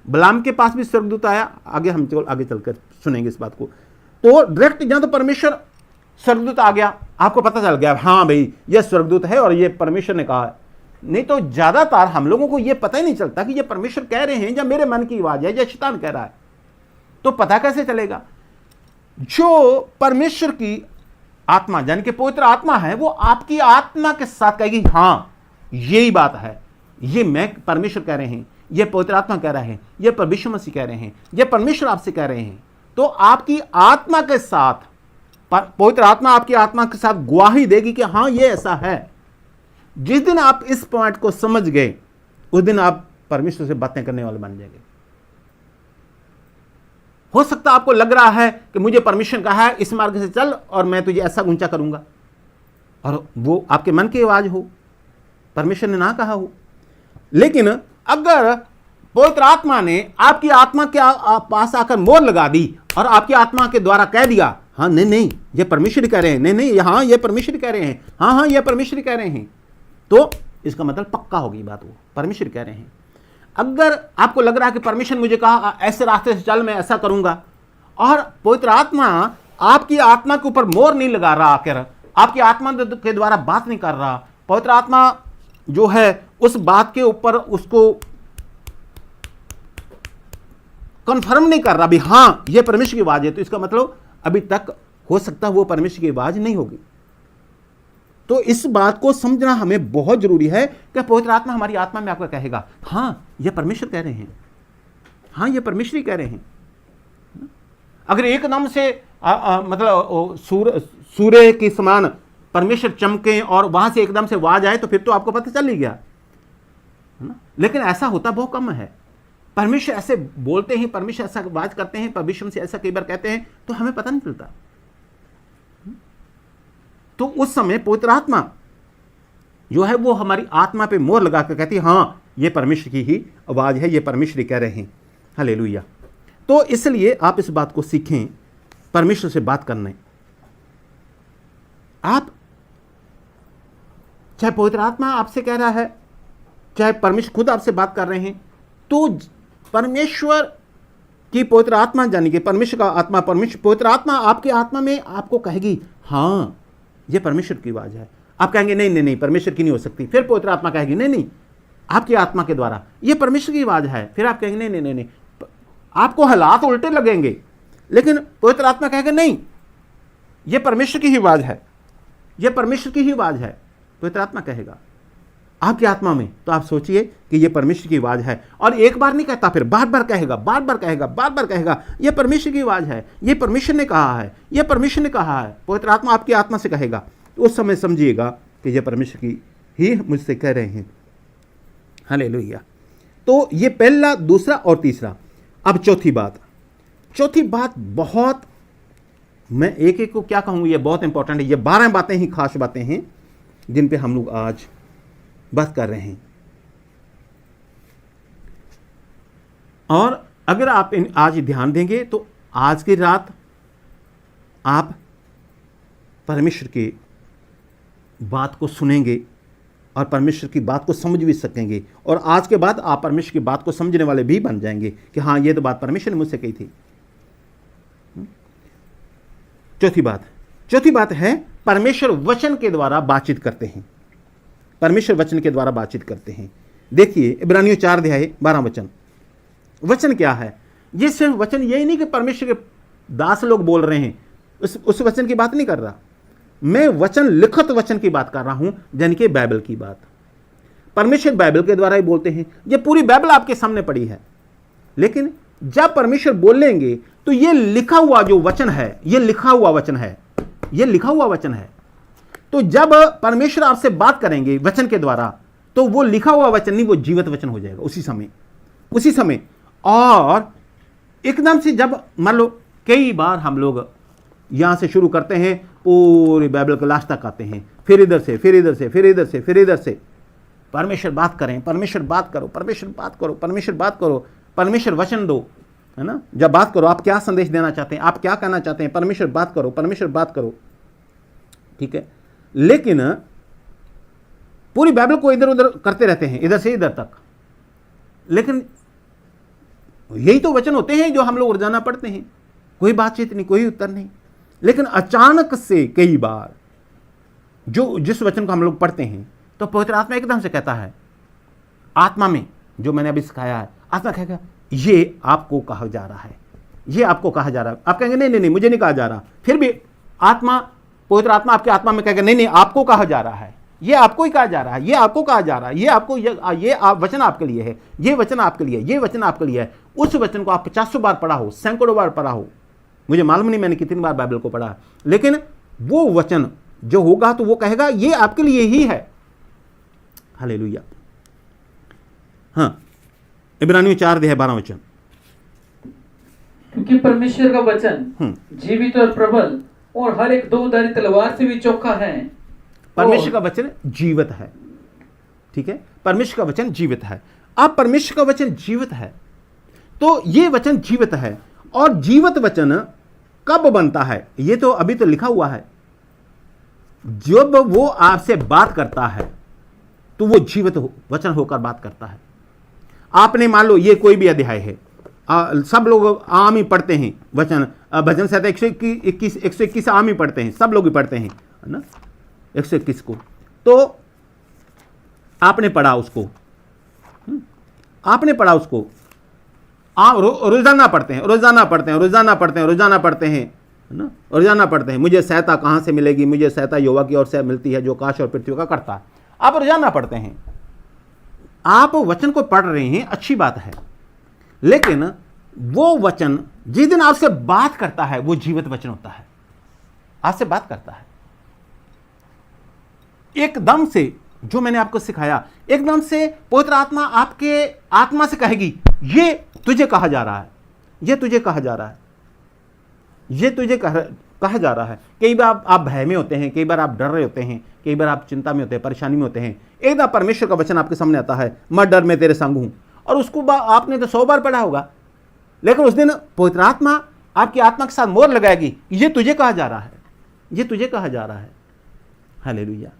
A: बलाम के पास भी स्वर्गदूत आया, आगे हम आगे चलकर सुनेंगे इस बात को। तो डायरेक्ट जहां तो परमेश्वर स्वर्गदूत आ गया, आपको पता चल गया हाँ भाई ये स्वर्गदूत है और ये परमेश्वर ने कहा है। नहीं तो ज्यादातर हम लोगों को ये पता ही नहीं चलता कि ये परमेश्वर कह रहे हैं या मेरे मन की आवाज है या शैतान कह रहा है। तो पता कैसे चलेगा? जो परमेश्वर की आत्मा यानी कि पवित्र आत्मा है वो आपकी आत्मा के साथ कहेगी हाँ यही बात है, ये मैं परमेश्वर कह रहे हैं, ये पवित्र आत्मा कह रहे हैं, ये परमेश्वर मसीह कह रहे हैं, ये परमेश्वर आपसे कह रहे हैं। तो आपकी आत्मा के साथ पवित्र आत्मा आपकी आत्मा के साथ गवाही देगी कि हाँ ये ऐसा है। जिस दिन आप इस पॉइंट को समझ गए उस दिन आप परमेश्वर से बातें करने वाले बन जाएंगे। हो सकता है आपको लग रहा है कि मुझे परमेश्वर कहा है इस मार्ग से चल और मैं तुझे ऐसा ऊंचा करूंगा, और वो आपके मन की आवाज हो, परमेश्वर ने ना कहा हो। लेकिन अगर पवित्र आत्मा ने आपकी आत्मा के पास आकर मोहर लगा दी और आपकी आत्मा के द्वारा कह दिया हाँ नहीं ये परमेश्वर कह रहे हैं, नहीं हाँ ये परमेश्वर कह रहे हैं, हाँ ये परमेश्वर कह रहे हैं, तो इसका मतलब पक्का होगी बात, वो परमेश्वर कह रहे हैं। अगर आपको लग रहा है कि परमेश्वर मुझे कहा ऐसे रास्ते से चल मैं ऐसा करूंगा, और पवित्र आत्मा आपकी आत्मा के ऊपर मोहर नहीं लगा रहा, आकर आपकी आत्मा के द्वारा बात नहीं कर रहा, पवित्र आत्मा जो है उस बात के ऊपर उसको कंफर्म नहीं कर रहा भी हाँ ये परमेश्वर की आवाज है, तो इसका मतलब अभी तक हो सकता है वो परमेश्वर की आवाज नहीं होगी। तो इस बात को समझना हमें बहुत जरूरी है कि पवित्र आत्मा हमारी आत्मा में आपको कहेगा हाँ ये परमेश्वर कह रहे हैं, हाँ ये परमेश्वर ही कह रहे हैं। अगर एकदम से मतलब सूर्य के समान परमेश्वर चमके और वहां से एकदम से आवाज आए तो फिर तो आपको पता चल ही गया, है ना। लेकिन ऐसा होता बहुत कम है। परमेश्वर ऐसे बोलते हैं, परमेश्वर ऐसा आवाज करते हैं, परमेश्वर से ऐसा कई बार कहते हैं तो हमें पता नहीं चलता। तो उस समय पवित्र आत्मा जो है वो हमारी आत्मा पे मोहर लगा कर कहती है हाँ ये परमेश्वर की ही आवाज है, ये परमेश्वर कह रहे हैं। हालेलुया। तो इसलिए आप इस बात को सीखें, परमेश्वर से बात करने। आप चाहे पवित्र आत्मा आपसे कह रहा है, चाहे परमेश्वर खुद आपसे बात कर रहे हैं, तो परमेश्वर की पवित्र आत्मा यानी कि परमेश्वर का आत्मा, परमेश्वर पवित्र आत्मा आपके आत्मा में आपको कहेगी हाँ ये परमेश्वर की आवाज है। आप कहेंगे नहीं परमेश्वर की नहीं हो सकती, फिर पवित्र आत्मा कहेगी नहीं आपकी आत्मा के द्वारा ये परमेश्वर की आवाज है, फिर आप कहेंगे नहीं। आपको हालात उल्टे लगेंगे, लेकिन पवित्र आत्मा कहेगा नहीं ये परमेश्वर की ही आवाज है, ये परमेश्वर की ही आवाज है, पवित्र आत्मा कहेगा। आपकी आत्मा में, तो आप सोचिए कि ये परमेश्वर की आवाज़ है। और एक बार नहीं कहता, फिर बार बार कहेगा, बार बार कहेगा, बार बार कहेगा, ये परमेश्वर की आवाज़ है, ये परमेश्वर ने कहा है, ये परमेश्वर ने कहा है। पवित्र आत्मा आपकी आत्मा से कहेगा, तो उस समय समझिएगा कि ये परमेश्वर की ही मुझसे कह रहे हैं। हालेलुया। तो ये पहला, दूसरा और तीसरा। अब चौथी बात बहुत, मैं एक एक को क्या कहूँगी, ये बहुत इंपॉर्टेंट है। ये 12 बातें ही खास बातें हैं जिन पे हम लोग आज बात कर रहे हैं। और अगर आप आज ध्यान देंगे तो आज की रात आप परमेश्वर की बात को सुनेंगे और परमेश्वर की बात को समझ भी सकेंगे। और आज के बाद आप परमेश्वर की बात को समझने वाले भी बन जाएंगे कि हाँ, ये तो बात परमेश्वर ने मुझसे कही थी। चौथी बात है, परमेश्वर वचन के द्वारा बातचीत करते हैं। परमेश्वर वचन के द्वारा बातचीत करते हैं। देखिए इब्रानियों 4 अध्याय 12 वचन। वचन क्या है? ये सिर्फ वचन यही नहीं कि परमेश्वर के दास लोग बोल रहे हैं, उस वचन की बात नहीं कर रहा मैं। वचन, लिखित वचन की बात कर रहा हूं, यानी कि बाइबल की बात। परमेश्वर बाइबल के द्वारा ही बोलते हैं। ये पूरी बाइबल आपके सामने पड़ी है, लेकिन जब परमेश्वर बोलेंगे तो ये लिखा हुआ जो वचन है, ये लिखा हुआ वचन है, ये लिखा हुआ वचन है। तो जब परमेश्वर आपसे बात करेंगे वचन के द्वारा, तो वो लिखा हुआ वचन नहीं, वो जीवित वचन हो जाएगा उसी समय। और एकदम से जब मान लो, कई बार हम लोग यहां से शुरू करते हैं, पूरी बाइबल के लास्ट तक आते हैं, फिर इधर से, फिर इधर से, फिर इधर से, फिर इधर से। परमेश्वर बात करें, परमेश्वर बात करो, परमेश्वर बात करो, परमेश्वर बात करो, परमेश्वर वचन दो, है ना। जब बात करो, आप क्या संदेश देना चाहते हैं, आप क्या कहना चाहते हैं, परमेश्वर बात करो, परमेश्वर बात करो, ठीक है। लेकिन पूरी बाइबल को इधर उधर करते रहते हैं, इधर से इधर तक। लेकिन यही तो वचन होते हैं जो हम लोग रोजाना पढ़ते हैं, कोई बातचीत नहीं, कोई उत्तर नहीं। लेकिन अचानक से कई बार जिस वचन को हम लोग पढ़ते हैं, तो पवित्र आत्मा एकदम से कहता है, आत्मा में जो मैंने अभी सिखाया है, आत्मा कहेगा ये आपको कहा जा रहा है, ये आपको कहा जा रहा है। आप कहेंगे नहीं, मुझे नहीं कहा जा रहा। फिर भी आत्मा, पवित्र आत्मा आपके आत्मा में कहेगा नहीं, आपको कहा जा रहा है, ये आपको ही कहा जा रहा है, ये आपको कहा जा रहा है, ये आपको, ये वचन आपके लिए है, ये वचन आपके लिए, ये वचन आपके लिए है। उस वचन को आप 50 बार पढ़ा हो, सैकड़ों बार पढ़ा हो, मुझे मालूम नहीं मैंने कितनी बार बाइबल को पढ़ा, लेकिन वो वचन जो होगा तो वो कहेगा ये आपके लिए ही है। हालेलुया। हाँ, इब्रानियों 4 अध्याय 12 वचन।
B: क्योंकि परमेश्वर का वचन जीवित और प्रबल और हर एक दोधारी तलवार से भी चोखा है।
A: परमेश्वर का वचन जीवित है, ठीक है। परमेश्वर का वचन जीवित है। अब परमेश्वर का वचन जीवित है, तो ये वचन जीवित है। और जीवित वचन कब बनता है? ये तो अभी तो लिखा हुआ है। जब वो आपसे बात करता है तो वो जीवित वचन होकर बात करता है। आपने मान लो ये कोई भी अध्याय है, सब लोग आम ही पढ़ते हैं वचन, भजन संहिता 121 आम ही पढ़ते हैं, सब लोग ही पढ़ते हैं, है ना, 121 को। तो आपने पढ़ा उसको, आपने पढ़ा उसको, आप रोजाना पढ़ते हैं, रोजाना पढ़ते हैं, रोजाना पढ़ते हैं, रोजाना पढ़ते हैं, है ना, रोजाना पढ़ते हैं। मुझे सहायता कहाँ से मिलेगी? मुझे सहायता यहोवा की ओर से मिलती है जो आकाश और पृथ्वी का करता है। आप रोजाना पढ़ते हैं, आप वचन को पढ़ रहे हैं, अच्छी बात है। लेकिन वो वचन जिस दिन आपसे बात करता है वो जीवित वचन होता है, आपसे बात करता है एकदम से। जो मैंने आपको सिखाया, एकदम से पवित्र आत्मा आपके आत्मा से कहेगी ये तुझे कहा जा रहा है, ये तुझे कहा जा रहा है, ये तुझे कहा जा रहा है। कई बार आप भय में होते हैं, कई बार आप डर रहे होते हैं, कई बार आप चिंता में होते हैं, परेशानी में होते हैं। एकदम परमेश्वर का वचन आपके सामने आता है, मत डर मैं तेरे संग हूं। और उसको आपने तो 100 बार पढ़ा होगा, लेकिन उस दिन पवित्र आत्मा आपकी आत्मा के साथ मोहर लगाएगी, ये तुझे कहा जा रहा है, ये तुझे कहा जा रहा है। हालेलुया।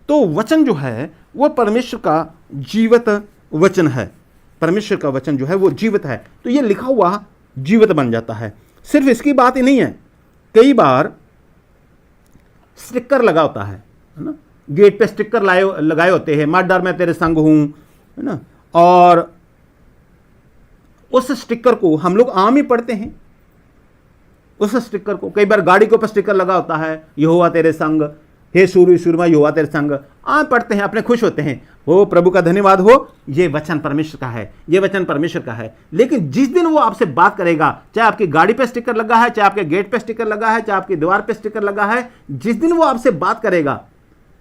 A: तो वचन जो है वो परमेश्वर का जीवित वचन है। परमेश्वर का वचन जो है वो जीवित है, तो ये लिखा हुआ जीवित बन जाता है। सिर्फ इसकी बात ही नहीं है, कई बार स्टिकर लगा होता है ना, गेट पे स्टिकर लगाए होते हैं, मत डर मैं तेरे संग हूं, है ना। और उस स्टिकर को हम लोग आम ही पढ़ते हैं। उस स्टिकर को कई बार गाड़ी के ऊपर स्टिकर लगा होता है, यहोवा तेरे संग, हे सूर्य सूरमा युवा तेरे संग, आप पढ़ते हैं, अपने खुश होते हैं, वो प्रभु का धन्यवाद हो, ये वचन परमेश्वर का है, ये वचन परमेश्वर का है। लेकिन जिस दिन वो आपसे बात करेगा, चाहे आपकी गाड़ी पे स्टिकर लगा है, चाहे आपके गेट पे स्टिकर लगा है, चाहे आपकी दीवार पे स्टिकर लगा है, जिस दिन वो आपसे बात करेगा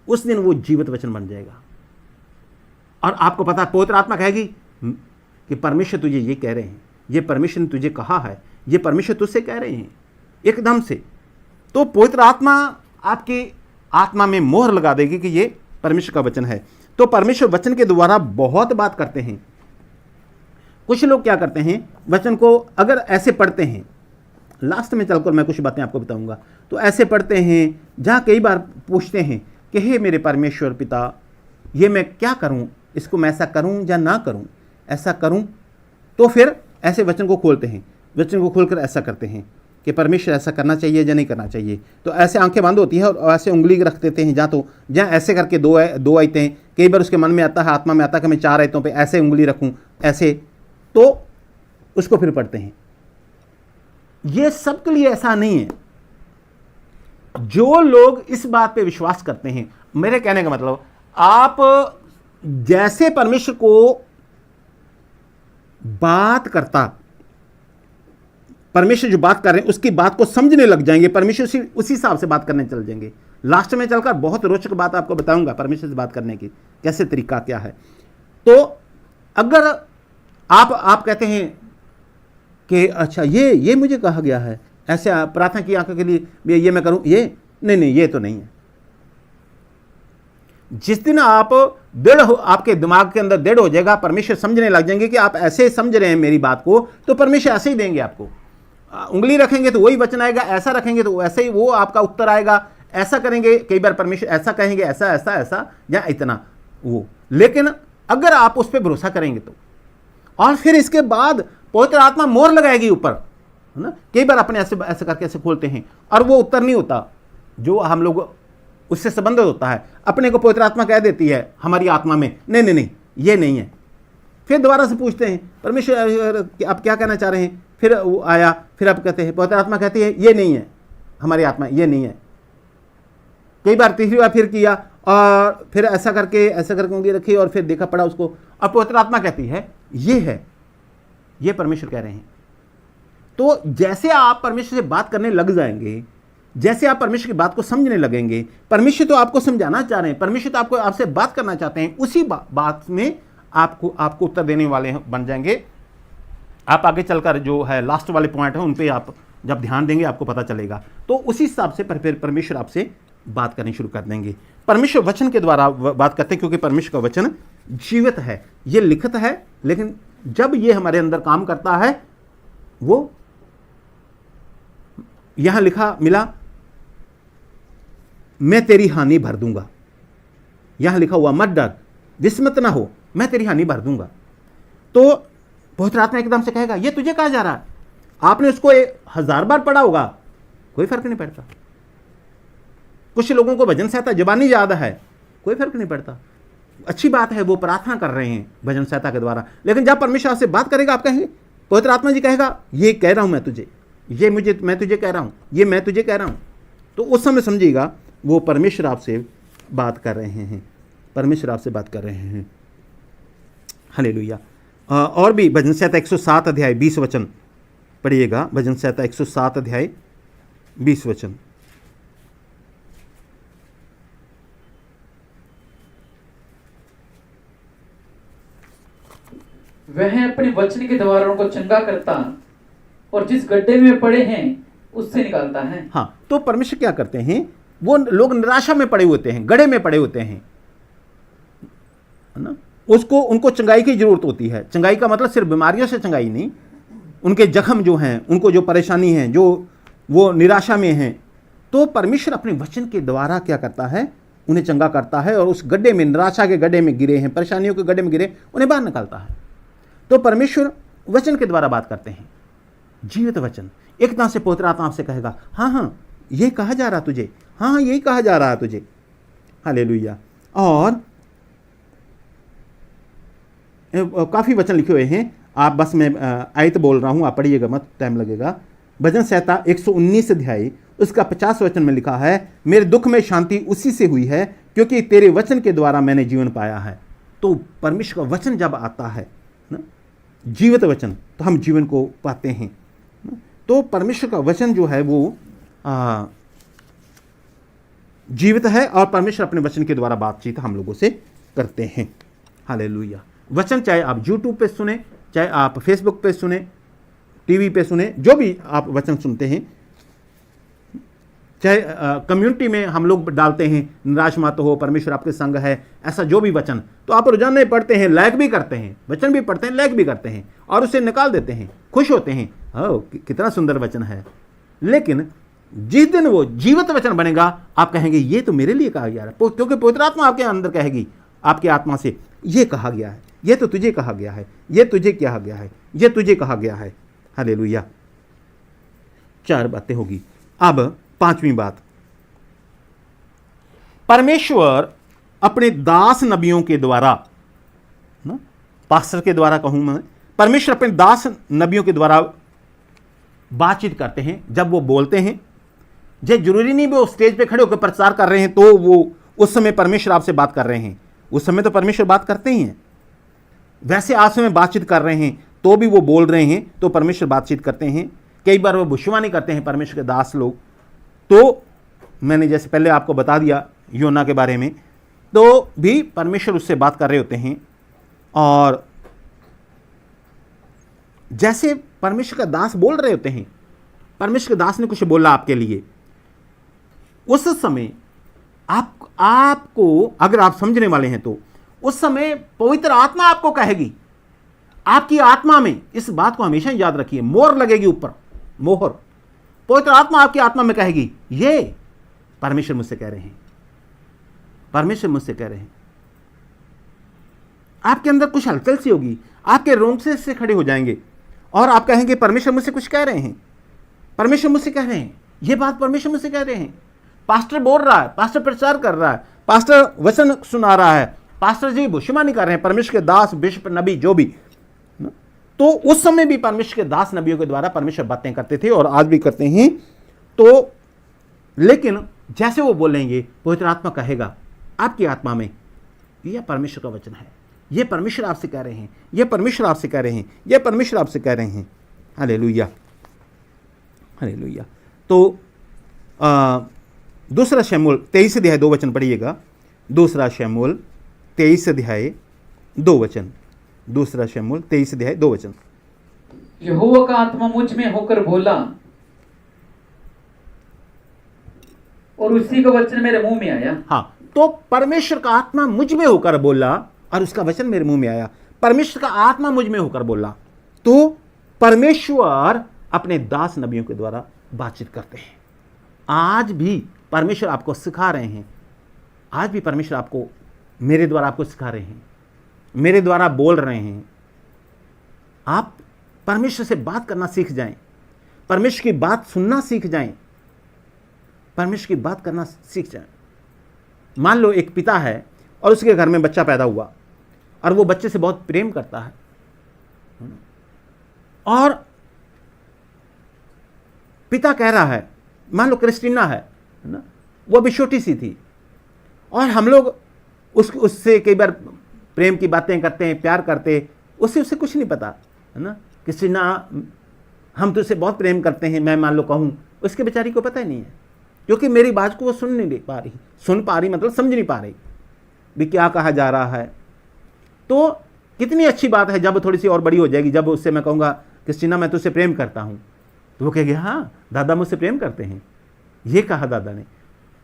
A: उस दिन वो जीवित वचन बन जाएगा। और आपको पता है, पवित्र आत्मा कहेगी कि परमेश्वर तुझे ये कह रहे हैं, ये परमेश्वर ने तुझे कहा है, ये परमेश्वर तुझसे कह रहे हैं एकदम से। तो पवित्र आत्मा आपकी आत्मा में मोहर लगा देगी कि ये परमेश्वर का वचन है। तो परमेश्वर वचन के द्वारा बहुत बात करते हैं। कुछ लोग क्या करते हैं, वचन को अगर ऐसे पढ़ते हैं, लास्ट में चलकर मैं कुछ बातें आपको बताऊंगा, तो ऐसे पढ़ते हैं जहाँ कई बार पूछते हैं कि हे मेरे परमेश्वर पिता, ये मैं क्या करूं, इसको मैं ऐसा करूं या ना करूं, ऐसा करूं, तो फिर ऐसे वचन को खोलते हैं, वचन को खोलकर ऐसा करते हैं कि परमेश्वर ऐसा करना चाहिए या नहीं करना चाहिए। तो ऐसे आंखें बंद होती हैं और ऐसे उंगली रख देते हैं, जहाँ ऐसे करके दो आयतें, कई बार उसके मन में आता है, आत्मा में आता है कि मैं 4 आयतों पे ऐसे उंगली रखूं, ऐसे, तो उसको फिर पढ़ते हैं। ये सबके लिए ऐसा नहीं है। जो लोग इस बात पे विश्वास करते हैं, मेरे कहने का मतलब, आप जैसे परमेश्वर को बात करता, परमेश्वर जो बात कर रहे हैं उसकी बात को समझने लग जाएंगे, परमेश्वर उसी हिसाब से बात करने चल जाएंगे। लास्ट में चलकर बहुत रोचक बात आपको बताऊंगा परमेश्वर से बात करने की, कैसे तरीका क्या है। तो अगर आप कहते हैं कि अच्छा ये मुझे कहा गया है, ऐसे प्रार्थना की आंखों के लिए ये मैं करूं, ये नहीं, ये तो नहीं है। जिस दिन आप आपके दिमाग के अंदर दृढ़ हो जाएगा, परमेश्वर समझने लग जाएंगे कि आप ऐसे समझ रहे हैं मेरी बात को, तो परमेश्वर ऐसे ही देंगे आपको। उंगली रखेंगे तो वही वचन आएगा, ऐसा रखेंगे तो ऐसे ही वो आपका उत्तर आएगा, ऐसा करेंगे, कई बार परमेश्वर ऐसा कहेंगे, ऐसा ऐसा ऐसा या इतना वो। लेकिन अगर आप उस पर भरोसा करेंगे तो, और फिर इसके बाद पवित्र आत्मा मोहर लगाएगी ऊपर, है ना। कई बार अपने ऐसे करके ऐसे खोलते हैं और वो उत्तर नहीं होता जो हम लोग उससे संबंधित होता है। अपने को पवित्र आत्मा कह देती है हमारी आत्मा में, नहीं ये नहीं है। फिर दोबारा से पूछते हैं परमेश्वर आप क्या कहना चाह रहे हैं, फिर वो आया, फिर आप कहते हैं, पवित्र आत्मा कहती है ये नहीं है, हमारी आत्मा ये नहीं है। कई बार तीसरी बार फिर किया और फिर ऐसा करके उंगली रखी और फिर देखा पड़ा उसको, और पवित्र आत्मा कहती है ये है, ये परमेश्वर कह रहे हैं। तो जैसे आप परमेश्वर से बात करने लग जाएंगे, जैसे आप परमेश्वर की बात को समझने लगेंगे, परमेश्वर तो आपको समझाना चाह रहे हैं, परमेश्वर तो आपसे बात करना चाहते हैं, उसी बात में आपको उत्तर देने वाले बन जाएंगे। आप आगे चलकर जो है लास्ट वाले पॉइंट है उन पे आप जब ध्यान देंगे आपको पता चलेगा। तो उसी हिसाब से फिर परमेश्वर आपसे बात करनी शुरू कर देंगे। परमेश्वर वचन के द्वारा बात करते हैं, क्योंकि परमेश्वर का वचन जीवित है, ये लिखित है, लेकिन जब ये हमारे अंदर काम करता है, वो यहां लिखा मिला, मैं तेरी हानि भर दूंगा। यहां लिखा हुआ मत डर, विस्मित ना हो, मैं तेरी हानि भर दूंगा। तो पवित्र आत्मा एकदम से कहेगा ये तुझे कहा जा रहा है। आपने उसको 1000 बार पढ़ा होगा, कोई फर्क नहीं पड़ता। कुछ लोगों को भजन संहिता ज़बानी याद है, कोई फर्क नहीं पड़ता। अच्छी बात है, वो प्रार्थना कर रहे हैं भजन संहिता के द्वारा, लेकिन जब परमेश्वर आपसे बात करेगा, आप कहेंगे, पवित्र आत्मा जी कहेगा ये कह रहा हूं मैं तुझे, मैं तुझे कह रहा हूं, ये मैं तुझे कह रहा हूं। तो उस समय समझिएगा वो परमेश्वर आपसे बात कर रहे हैं, परमेश्वर आपसे बात कर रहे हैं। हालेलुया। और भी भजन संहिता 107 अध्याय 20 वचन पढ़िएगा। भजन संहिता 107 अध्याय 20 वचन।
B: वह अपने वचन के द्वारों को चंगा करता और जिस गड्ढे में पड़े हैं उससे निकालता है।
A: हाँ, तो परमेश्वर क्या करते हैं, वो लोग निराशा में पड़े होते हैं, गड्ढे में पड़े होते हैं, है ना, उनको चंगाई की जरूरत होती है। चंगाई का मतलब सिर्फ बीमारियों से चंगाई नहीं, उनके जख्म जो हैं, उनको जो परेशानी है, जो वो निराशा में हैं, तो परमेश्वर अपने वचन के द्वारा क्या करता है, उन्हें चंगा करता है और उस गड्ढे में, निराशा के गड्ढे में गिरे हैं, परेशानियों के गड्ढे में गिरे, उन्हें बाहर निकालता है। तो परमेश्वर वचन के द्वारा बात करते हैं, जीवित वचन। एकदम से पवित्र आत्मा आपसे कहेगा हाँ ये कहा जा रहा तुझे, हाँ यही कहा जा रहा है तुझे। हालेलुया। और काफ़ी वचन लिखे हुए हैं, आप बस मैं आयत बोल रहा हूँ, आप पढ़िएगा मत, टाइम लगेगा। भजन संहिता 119 अध्याय उसका 50 वचन में लिखा है, मेरे दुख में शांति उसी से हुई है क्योंकि तेरे वचन के द्वारा मैंने जीवन पाया है। तो परमेश्वर का वचन जब आता है ना, जीवित वचन, तो हम जीवन को पाते हैं। तो परमेश्वर का वचन जो है वो जीवित है और परमेश्वर अपने वचन के द्वारा बातचीत हम लोगों से करते हैं। हालेलुया। वचन चाहे आप यूट्यूब पे सुने, चाहे आप फेसबुक पे सुने, टीवी पे सुने, जो भी आप वचन सुनते हैं, चाहे कम्युनिटी में हम लोग डालते हैं, निराश मत हो, परमेश्वर आपके संग है, ऐसा जो भी वचन, तो आप रोजाना पढ़ते हैं, लाइक भी करते हैं, वचन भी पढ़ते हैं, लाइक भी करते हैं और उसे निकाल देते हैं, खुश होते हैं, कितना सुंदर वचन है। लेकिन जिस दिन वो जीवित वचन बनेगा, आप कहेंगे ये तो मेरे लिए कहा गया है, क्योंकि पवित्र आत्मा आपके अंदर कहेगी, आपकी आत्मा से ये कहा गया है, ये तो तुझे कहा गया है, ये तुझे कहा गया है, ये तुझे कहा गया है। हालेलुया। 4 बातें होगी। अब 5वीं बात, परमेश्वर अपने दास नबियों के द्वारा ना, पास्टर के द्वारा कहूं मैं, परमेश्वर अपने दास नबियों के द्वारा बातचीत करते हैं। जब वो बोलते हैं, जो जरूरी नहीं वो स्टेज पे खड़े होकर प्रचार कर रहे हैं तो वो उस समय परमेश्वर आपसे बात कर रहे हैं, उस समय तो परमेश्वर बात करते ही हैं। वैसे आज समय बातचीत कर रहे हैं तो भी वो बोल रहे हैं, तो परमेश्वर बातचीत करते हैं। कई बार वो भविष्यवाणी करते हैं परमेश्वर के दास लोग, तो मैंने जैसे पहले आपको बता दिया योना के बारे में, तो भी परमेश्वर उससे बात कर रहे होते हैं। और जैसे परमेश्वर का दास बोल रहे होते हैं, परमेश्वर के दास ने कुछ बोला आपके लिए, उस समय आपको अगर आप समझने वाले हैं तो उस समय पवित्र आत्मा आपको कहेगी, आपकी आत्मा में इस बात को हमेशा याद रखिए, मोहर लगेगी ऊपर, मोहर। पवित्र आत्मा आपकी आत्मा में कहेगी, ये परमेश्वर मुझसे कह रहे हैं, परमेश्वर मुझसे कह रहे हैं। आपके अंदर कुछ हलचल सी होगी, आपके रोंगटे से खड़े हो जाएंगे और आप कहेंगे परमेश्वर मुझसे कुछ कह रहे हैं, परमेश्वर मुझसे कह रहे हैं, ये बात परमेश्वर मुझसे कह रहे हैं। पास्टर बोल रहा है, पास्टर प्रचार कर रहा है, पास्टर वचन सुना रहा है, पास्टर जी भविष्यवाणी कर रहे हैं, परमेश्वर के दास, बिशप, नबी, जो भी। तो उस समय भी परमेश्वर के दास नबियों के द्वारा परमेश्वर बातें करते थे और आज भी करते हैं। तो लेकिन जैसे वो बोलेंगे, पवित्र आत्मा कहेगा आपकी आत्मा में, यह परमेश्वर का वचन है, ये परमेश्वर आपसे कह रहे हैं, ये परमेश्वर आपसे कह रहे हैं, ये परमेश्वर आपसे कह रहे हैं। Hallelujah, hallelujah. तो दूसरा शमूएल 23 अध्याय 2 वचन पढ़िएगा। दूसरा शमूएल 23 अध्याय 2 वचन। दूसरा शमूएल 23 अध्याय 2 वचन।
B: यहोवा का आत्मा मुझ में होकर बोला और उसी का वचन मेरे मुंह में आया।
A: हाँ, तो परमेश्वर का आत्मा मुझ में होकर बोला और उसका वचन मेरे मुंह में आया। परमेश्वर का आत्मा मुझ में होकर बोला। तो परमेश्वर अपने दास नबियों के द्वारा बातचीत करते हैं। आज भी परमेश्वर आपको सिखा रहे हैं, आज भी परमेश्वर आपको, मेरे द्वारा आपको सिखा रहे हैं, मेरे द्वारा बोल रहे हैं। आप परमेश्वर से बात करना सीख जाएं, परमेश्वर की बात सुनना सीख जाएं, परमेश्वर की बात करना सीख जाएं। मान लो एक पिता है और उसके घर में बच्चा पैदा हुआ और वो बच्चे से बहुत प्रेम करता है, और पिता कह रहा है, मान लो क्रिस्टीना है ना, वो अभी छोटी सी थी और हम लोग उससे कई बार प्रेम की बातें करते हैं, प्यार करते, उससे कुछ नहीं पता है ना। क्रिस्टीना, हम तो उसे बहुत प्रेम करते हैं, मैं मान लो कहूँ, उसके बेचारी को पता ही नहीं है, क्योंकि मेरी बात को वो सुन नहीं पा रही, सुन पा रही मतलब समझ नहीं पा रही भी क्या कहा जा रहा है। तो कितनी अच्छी बात है जब थोड़ी सी और बड़ी हो जाएगी, जब उससे मैं कहूँगा क्रिस्टीना मैं तुझसे प्रेम करता हूँ, तो वो कहेगी हाँ दादा मुझसे प्रेम करते हैं, ये कहा दादा ने।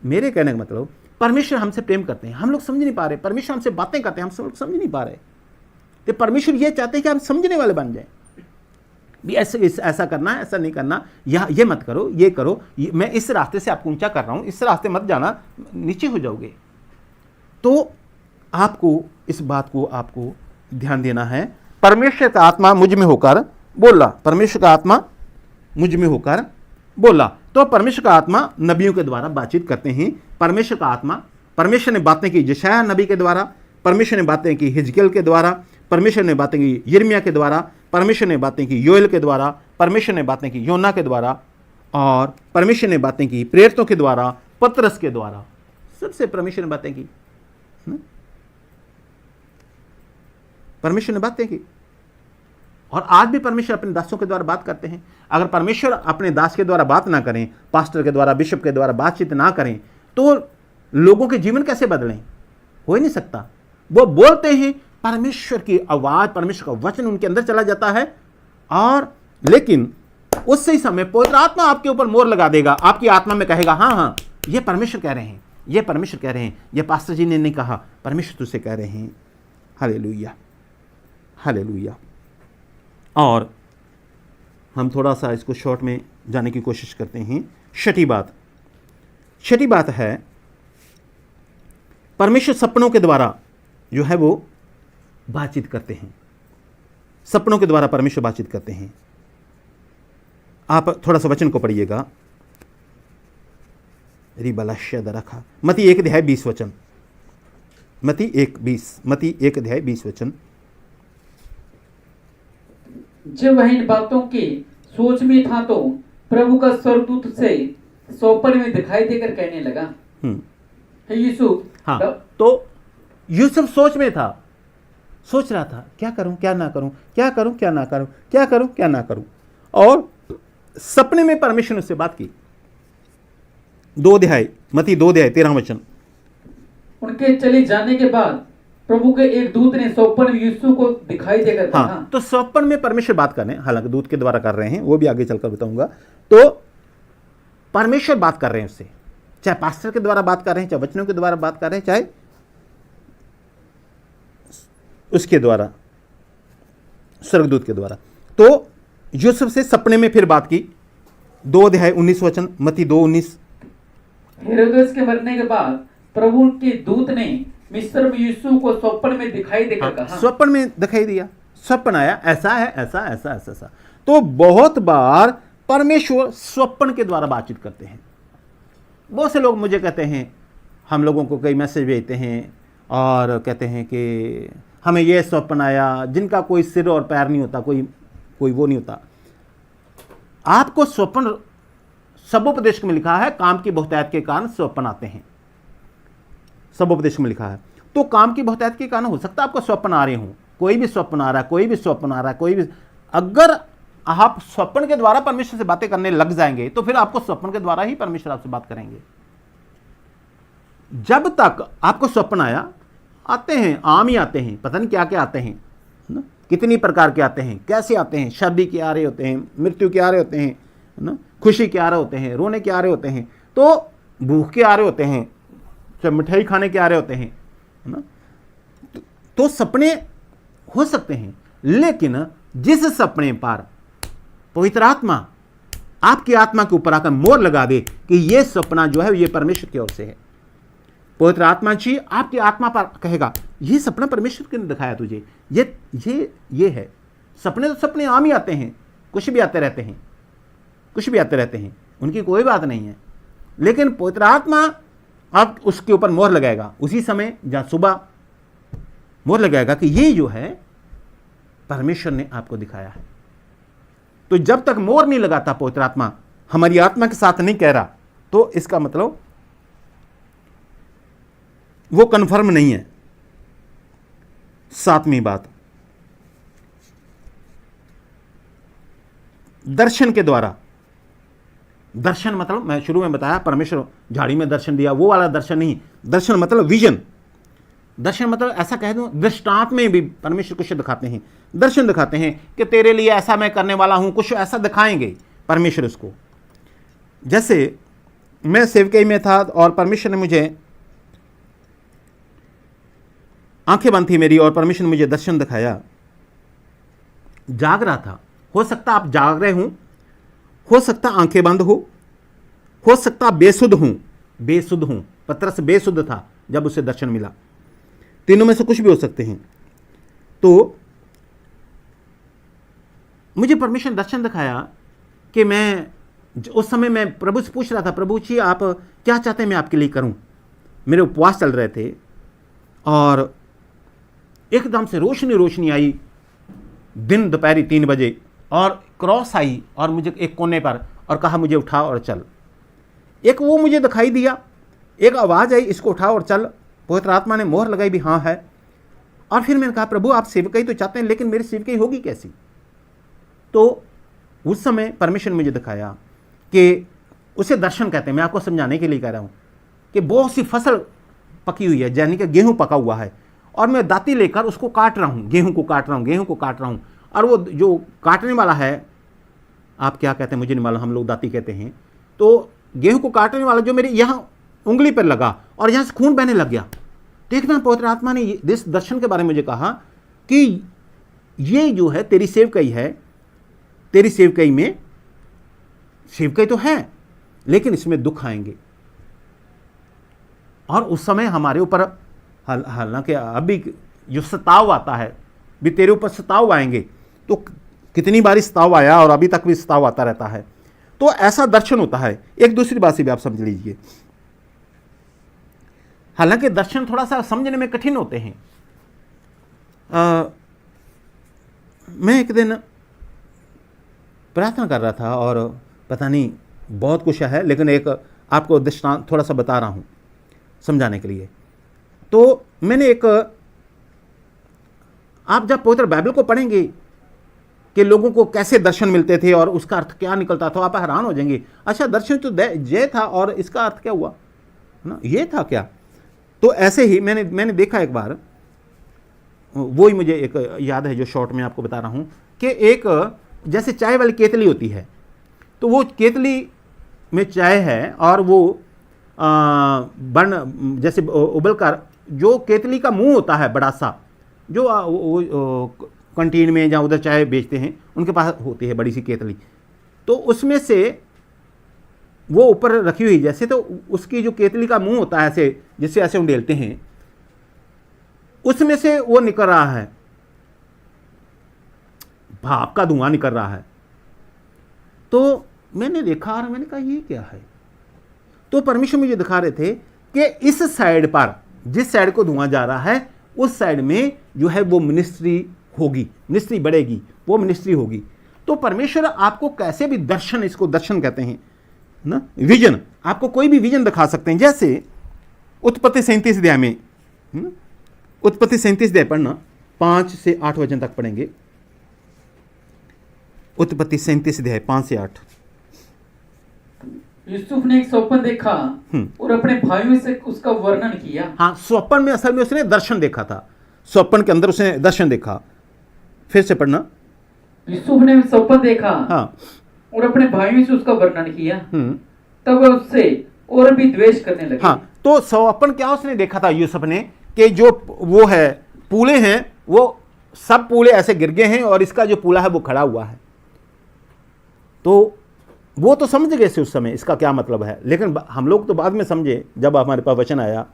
A: मेरे कहने का मतलब परमेश्वर हमसे प्रेम करते हैं, हम लोग समझ नहीं पा रहे, परमेश्वर हमसे बातें करते हैं, हम लोग समझ नहीं पा रहे। तो परमेश्वर ये चाहते हैं कि हम समझने वाले बन जाएं, भी ऐसा करना है, ऐसा नहीं करना, ये मत करो, ये करो, मैं इस रास्ते से आपको ऊंचा कर रहा हूँ, इस रास्ते मत जाना, नीचे हो जाओगे। तो आपको इस बात को आपको ध्यान देना है। परमेश्वर का आत्मा मुझ में होकर बोला, परमेश्वर का आत्मा मुझ में होकर बोला। तो परमेश्वर का आत्मा नबियों के द्वारा बातचीत करते हैं। परमेश्वर का आत्मा, परमेश्वर ने बातें की यशायाह नबी के द्वारा, परमेश्वर ने बातें की हिजकियेल के द्वारा, परमेश्वर ने बातें की यिर्मयाह के द्वारा, परमेश्वर ने बातें की योएल के द्वारा, परमेश्वर ने बातें की योना के द्वारा, और परमेश्वर ने बातें की प्रेरितों के द्वारा, पतरस के द्वारा, सबसे परमेश्वर ने बातें की। परमेश्वर ने बातें की और आज भी परमेश्वर अपने दासों के द्वारा बात करते हैं। अगर परमेश्वर अपने दास के द्वारा बात ना करें, पास्टर के द्वारा, बिशप के द्वारा बातचीत ना करें, तो लोगों के जीवन कैसे बदलें? हो ही नहीं सकता। वो बोलते हैं, परमेश्वर की आवाज, परमेश्वर का वचन उनके अंदर चला जाता है, और लेकिन उस ही समय पवित्र आत्मा आपके ऊपर मोहर लगा देगा, आपकी आत्मा में कहेगा, हाँ हाँ ये परमेश्वर कह रहे हैं, ये परमेश्वर कह रहे हैं, ये पास्टर जी ने नहीं कहा, परमेश्वर तुझसे कह रहे हैं। Hallelujah, hallelujah. और हम थोड़ा सा इसको शॉर्ट में जाने की कोशिश करते हैं। छठी बात है, परमेश्वर सपनों के द्वारा जो है वो बातचीत करते हैं। सपनों के द्वारा परमेश्वर बातचीत करते हैं। आप थोड़ा सा वचन को पढ़िएगा। रखा मती 1:20 वचन, मती 1:20 वचन।
B: जब वह इन बातों की सोच में था तो प्रभु का स्वर्गदूत से स्वप्न में दिखाई देकर कहने लगा, हे यूसुफ।
A: हाँ, तो यूसुफ सोच में था, सोच रहा था क्या करूं क्या ना करूं, क्या करूं क्या ना करूं, क्या करूं क्या ना करूं। और सपने में परमेश्वर ने उससे बात की। मती 2:13 वचन।
B: उनके चले जाने के बाद प्रभु के एक दूत ने स्वप्न में यूसुफ को दिखाई देकर कहा।
A: हाँ, तो स्वप्न में परमेश्वर बात कर रहे हैं, हालांकि दूत के द्वारा कर रहे हैं, वो भी आगे चलकर बताऊंगा। तो परमेश्वर बात कर रहे हैं उससे, चाहे पास्टर के द्वारा बात कर रहे हैं, चाहे वचनों के द्वारा बात कर रहे हैं, चाहे उसके द्वारा, स्वर्गदूत के द्वारा। तो यूसुफ से सपने में फिर बात की। 2:19 वचन, मती 2:19।
B: हेरोदेस के मरने के बाद प्रभु के दूत ने मिस्र में यूसुफ को स्वप्न में दिखाई देकर कहा।
A: स्वप्न में दिखाई दिया, स्वप्न आया, ऐसा है, ऐसा ऐसा ऐसा ऐसा। तो बहुत बार परमेश्वर स्वप्न के द्वारा बातचीत करते हैं। बहुत से लोग मुझे कहते हैं, हम लोगों को कई मैसेज भेजते हैं और कहते हैं कि हमें यह स्वप्न आया, जिनका कोई सिर और पैर नहीं होता, कोई वो नहीं होता। आपको स्वप्न, सबोपदेश में लिखा है, काम की बहुतायत के कारण स्वप्न आते हैं। सबोपदेश में लिखा है। तो काम की बहुतायत के कारण हो सकता है आपको स्वप्न आ रहे हों, कोई भी स्वप्न आ रहा है, कोई भी स्वप्न आ रहा है, कोई भी। अगर आप स्वप्न के द्वारा परमेश्वर से बातें करने लग जाएंगे तो फिर आपको स्वप्न के द्वारा ही परमेश्वर आपसे बात करेंगे। जब तक आपको स्वप्न आते हैं, आम ही आते हैं, पता नहीं क्या क्या आते हैं ना, कितनी प्रकार के आते हैं, कैसे आते हैं, शादी के आ रहे होते हैं, मृत्यु के आ रहे होते हैं ना, खुशी के आ रहे होते हैं, रोने के आ रहे होते हैं, तो भूख के आ रहे होते हैं, चाहे मिठाई खाने के आ रहे होते हैं, है ना। तो सपने हो सकते हैं, लेकिन जिस सपने पर पवित्र आत्मा आपकी आत्मा के ऊपर आकर मोहर लगा दे कि यह सपना जो है ये परमेश्वर की ओर से है, पवित्र आत्मा जी आपकी आत्मा पर कहेगा, यह सपना परमेश्वर ने दिखाया तुझे, ये है। सपने तो सपने आम ही आते हैं, कुछ भी आते रहते हैं, कुछ भी आते रहते हैं, उनकी कोई बात नहीं है। लेकिन पवित्र आत्मा आप उसके ऊपर मोहर लगाएगा, उसी समय जहाँ सुबह मोहर लगाएगा कि ये जो है परमेश्वर ने आपको दिखाया है। तो जब तक मोहर नहीं लगाता पवित्र आत्मा, हमारी आत्मा के साथ नहीं कह रहा, तो इसका मतलब वो कन्फर्म नहीं है। 7वीं बात, दर्शन के द्वारा। दर्शन मतलब मैं शुरू में बताया, परमेश्वर झाड़ी में दर्शन दिया, वो वाला दर्शन नहीं। दर्शन मतलब विजन। दर्शन मतलब ऐसा कह दूं, दृष्टांत में भी परमेश्वर कुछ दिखाते हैं, दर्शन दिखाते हैं कि तेरे लिए ऐसा मैं करने वाला हूं, कुछ ऐसा दिखाएंगे परमेश्वर उसको। जैसे मैं सेवकाई में था और परमेश्वर ने मुझे, आंखें बंद थी मेरी और परमेश्वर ने मुझे दर्शन दिखाया। जाग रहा था, हो सकता आप जाग रहे हों, हो सकता आंखें बंद हो सकता बेसुध हूं। पतरस बेसुध था जब उसे दर्शन मिला। तीनों में से कुछ भी हो सकते हैं। तो मुझे परमेश्वर ने दर्शन दिखाया कि मैं उस समय मैं प्रभु से पूछ रहा था, प्रभु जी आप क्या चाहते हैं मैं आपके लिए करूं। मेरे उपवास चल रहे थे और एकदम से रोशनी आई, दिन दोपहर 3 बजे, और क्रॉस आई और मुझे एक कोने पर, और कहा मुझे उठा और चल। एक वो मुझे दिखाई दिया, एक आवाज़ आई, इसको उठा और चल। पवित्र आत्मा ने मोहर लगाई भी हाँ है। और फिर मैंने कहा प्रभु आप सेवकाई तो चाहते हैं, लेकिन मेरी सेवकाई होगी कैसी? तो उस समय परमेश्वर ने मुझे दिखाया कि उसे दर्शन कहते हैं। मैं आपको समझाने के लिए कह रहा हूँ कि बहुत सी फसल पकी हुई है, यानी कि गेहूँ पका हुआ है, और मैं दाती लेकर उसको काट रहा हूँ, गेहूँ को काट रहा हूँ, गेहूँ को काट रहा हूँ। और वो जो काटने वाला है, आप क्या कहते हैं मुझे नहीं मालूम, हम लोग दाती कहते हैं। तो गेहूँ को काटने वाला जो मेरे यहाँ उंगली पर लगा और यहाँ से खून बहने लग गया। देखना, पवित्र आत्मा ने इस दर्शन के बारे में मुझे कहा कि ये जो है तेरी सेवकाई है, तेरी सेवकाई में सेवकाई तो है, लेकिन इसमें दुख आएंगे। और उस समय हमारे ऊपर हालांकि अभी जो सताव आता है, भी तेरे ऊपर सताव आएंगे, तो कितनी बार सताव आया और अभी तक भी सताव आता रहता है। तो ऐसा दर्शन होता है। एक दूसरी बात से भी आप समझ लीजिए, हालांकि दर्शन थोड़ा सा समझने में कठिन होते हैं। मैं एक दिन प्रार्थना कर रहा था और पता नहीं बहुत कुछ है, लेकिन एक आपको दृष्टांत थोड़ा सा बता रहा हूँ समझाने के लिए। तो मैंने एक, आप जब पवित्र बाइबल को पढ़ेंगे कि लोगों को कैसे दर्शन मिलते थे और उसका अर्थ क्या निकलता था, आप हैरान हो जाएंगे। अच्छा, दर्शन तो जय था और इसका अर्थ क्या हुआ ना, ये था क्या? तो ऐसे ही मैंने देखा एक बार, वो ही मुझे एक याद है जो शॉर्ट में आपको बता रहा हूँ, कि एक जैसे चाय वाली केतली होती है, तो वो केतली में चाय है और वो बन जैसे उबल कर, जो केतली का मुंह होता है बड़ा सा, जो कंटीन में जहाँ उधर चाय बेचते हैं उनके पास होती है बड़ी सी केतली, तो उसमें से वो ऊपर रखी हुई जैसे, तो उसकी जो केतली का मुंह होता है ऐसे, जिससे ऐसे उंडेलते हैं, उसमें से वो निकल रहा है, भाप का धुआं निकल रहा है। तो मैंने देखा और मैंने कहा ये क्या है? तो परमेश्वर मुझे दिखा रहे थे कि इस साइड पर, जिस साइड को धुआं जा रहा है, उस साइड में जो है वो मिनिस्ट्री होगी, मिनिस्ट्री बढ़ेगी, वो मिनिस्ट्री होगी। तो परमेश्वर आपको कैसे भी दर्शन, इसको दर्शन कहते हैं ना, विजन, आपको कोई भी विजन दिखा सकते हैं। जैसे उत्पत्ति 37 अध्याय में, उत्पत्ति 37 अध्याय पढ़ना, 5 से 8 वचन तक पढ़ेंगे। उत्पत्ति 37 अध्याय 5 से 8।
B: यूसुफ ने एक स्वप्न देखा और अपने भाइयों से उसका वर्णन किया।
A: हाँ, स्वप्न में असल में उसने दर्शन देखा था, स्वप्न के अंदर उसने दर्शन देखा। फिर से पढ़ना।
B: यूसुफ ने स्वप्न देखा,
A: हाँ,
B: और अपने भाइयों से उसका वर्णन किया। तब वह उससे और भी द्वेष करने लगे।
A: हाँ, तो स्वप्न क्या उसने देखा था यूसुफ ने, कि जो वो है पूले हैं, वो सब पूले ऐसे गिर गए हैं और इसका जो पूला है वो खड़ा हुआ है। तो वो तो समझ गए थे उस समय इसका क्या मतलब है, लेकिन हम लोग तो बाद में समझे जब हमारे पास वचन आया।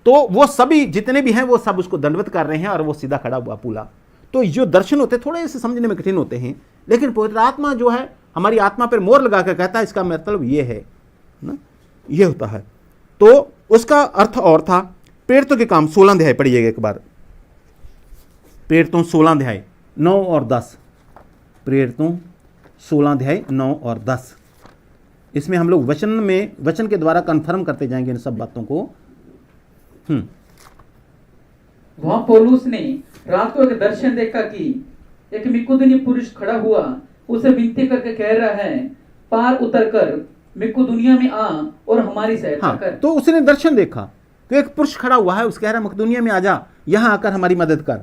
A: तो वो सभी जितने भी हैं वो सब उसको दंडवत कर रहे हैं और वो सीधा खड़ा हुआ पूला। तो जो दर्शन होते थोड़े से समझने में कठिन होते हैं, लेकिन पवित्र आत्मा जो है हमारी आत्मा पर मोहर लगा कर कहता है इसका मतलब ये है ना, ये होता है। तो उसका अर्थ और था। प्रेरितों के काम 16 अध्याय पढ़िएगा एक बार, प्रेरितों 16 अध्याय 9 और 10। प्रेरितों 16 अध्याय 9 और 10। इसमें हम लोग वचन के द्वारा कंफर्म करते जाएंगे इन सब बातों को।
B: वहां पौलुस ने रात को एक दर्शन देखा कि एक मिकुदुनी पुरुष खड़ा हुआ, उसे विनती करके कह रहा है, पार उतरकर मिकुदुनिया में आ और हमारी सहायता कर।
A: तो उसने दर्शन देखा कि एक पुरुष खड़ा हुआ है, उसके कह रहा है मकदूनिया में आ जा, यहां आकर हमारी मदद कर।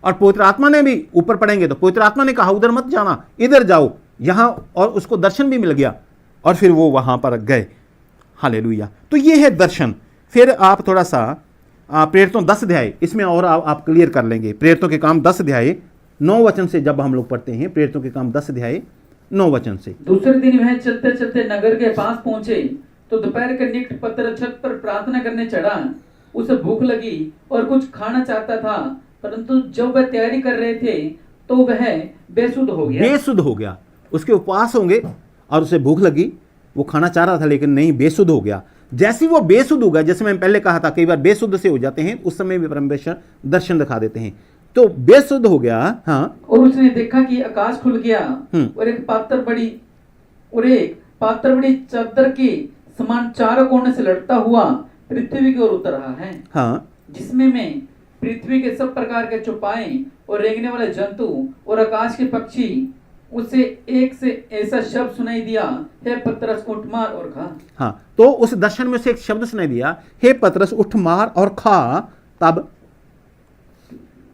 A: और पवित्र आत्मा ने भी, ऊपर पढ़ेंगे तो पवित्र आत्मा ने कहा उधर मत जाना, इधर जाओ यहां, और उसको दर्शन भी मिल गया और फिर वो वहां पर गए। हालेलुया। तो ये है दर्शन। फिर आप थोड़ा सा प्रेरितों 10 अध्याय, इसमें और आप क्लियर कर लेंगे। प्रेरितों के काम 10 अध्याय 9 वचन से जब हम लोग पढ़ते हैं, प्रेरितों के काम 10 अध्याय 9 वचन से।
B: दूसरे दिन वह चलते चलते नगर के पास पहुंचे तो दोपहर के निकट पत्र छत पर प्रार्थना करने चढ़ा। उसे भूख लगी और कुछ खाना चाहता था, परंतु जब वह तैयारी कर रहे थे तो वह बेसुध हो गया।
A: बेसुध हो गया, उसके उपवास होंगे और उसे भूख लगी, वो खाना चाह रहा था लेकिन नहीं, बेसुध हो गया। जैसे वो बेसुध हो गया, जैसे मैं पहले कहा था कई बार बेसुध से हो जाते हैं, उस समय भी परमेश्वर दर्शन दिखा देते हैं। तो बेसुध हो गया। हाँ,
B: और उसने देखा कि आकाश खुल गया और एक पात्र बड़ी और एक पात्र बड़ी चादर के समान चारों कोने से लटता हुआ पृथ्वी की ओर उतर रहा है,
A: हाँ,
B: जिसमें मैं पृथ्वी के सब प्रकार के चौपाए और रेंगने वाले जंतु और आकाश के पक्षी, उसे एक से ऐसा शब्द सुनाई दिया, हे पतरस उठ मार और खा।
A: हाँ, तो उस दर्शन में से एक शब्द सुनाई दिया, हे पतरस उठ मार और खा। तब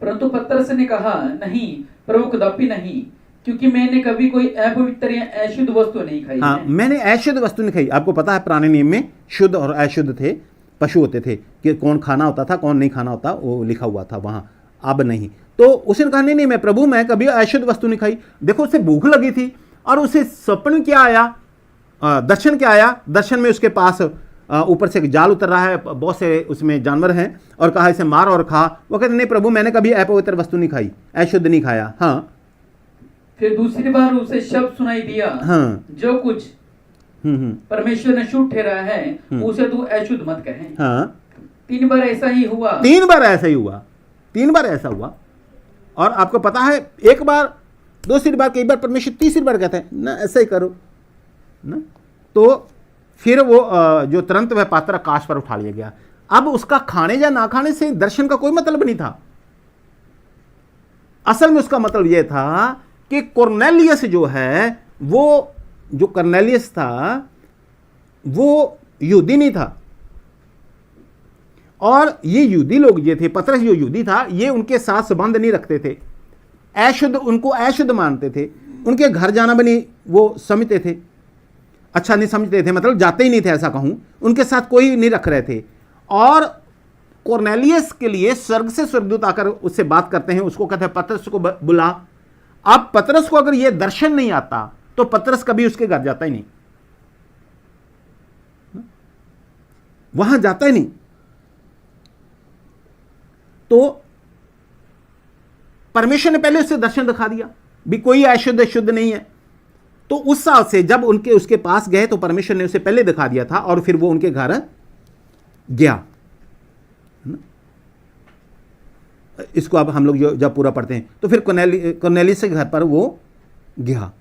B: परंतु पतरस ने कहा, नहीं प्रभु, कदापि नहीं, क्योंकि मैंने कभी कोई अपवित्र या अशुद्ध वस्तु नहीं खाई
A: हाँ,
B: है।
A: मैंने अशुद्ध वस्तु नहीं खाई। आपको पता है पुराने नियम में शुद्ध और अशुद्ध थे, पशु होते थे कि कौन खाना होता था कौन नहीं खाना होता, वो लिखा हुआ था वहां, अब नहीं। तो उसने कहा नहीं, मैं प्रभु मैं कभी अशुद्ध वस्तु नहीं खाई। देखो उसे भूख लगी थी और उसे स्वप्न क्या आया, दर्शन क्या आया। दर्शन में उसके पास ऊपर से एक जाल उतर रहा है, बहुत से उसमें जानवर हैं, और कहा इसे मार और खा। वो कहते नहीं प्रभु मैंने कभी अपवित्र वस्तु नहीं खाई, अशुद्ध नहीं खाया। हाँ,
B: फिर दूसरी बार उसे शब्द सुनाई दिया,
A: हाँ,
B: जो कुछ परमेश्वर ने शुद्ध ठहराया है उसे तू अशुद्ध मत कहे।
A: हाँ,
B: 3 बार ऐसा ही हुआ।
A: 3 बार ऐसा ही हुआ, 3 बार ऐसा हुआ। और आपको पता है एक बार, दूसरी बार, कई बार परमेश्वर तीसरी बार कहते हैं ना ऐसा ही करो ना। तो फिर वो जो तुरंत वह पात्र आकाश पर उठा लिया गया। अब उसका खाने या ना खाने से दर्शन का कोई मतलब नहीं था। असल में उसका मतलब यह था कि कुरनेलियस जो है, वो जो कुरनेलियस था वो यहूदी नहीं था, और ये यहूदी लोग ये थे, पतरस जो यहूदी था, ये उनके साथ संबंध नहीं रखते थे, अशुद्ध, उनको अशुद्ध मानते थे, उनके घर जाना भी नहीं वो समझते थे, अच्छा नहीं समझते थे, मतलब जाते ही नहीं थे ऐसा कहूं, उनके साथ कोई नहीं रख रहे थे। और कुरनेलियस के लिए स्वर्ग से स्वर्गदूत आकर उससे बात करते हैं, उसको कहते हैं पतरस को बुला। अब पतरस को अगर ये दर्शन नहीं आता तो पतरस कभी उसके घर जाता ही नहीं, वहां जाता ही नहीं। तो परमेश्वर ने पहले उससे दर्शन दिखा दिया भी कोई अशुद्ध शुद्ध नहीं है। तो उस साल से जब उसके पास गए तो परमेश्वर ने उसे पहले दिखा दिया था, और फिर वो उनके घर गया। इसको अब हम लोग जब पूरा पढ़ते हैं तो फिर कुरनेलियस के घर पर वो गया।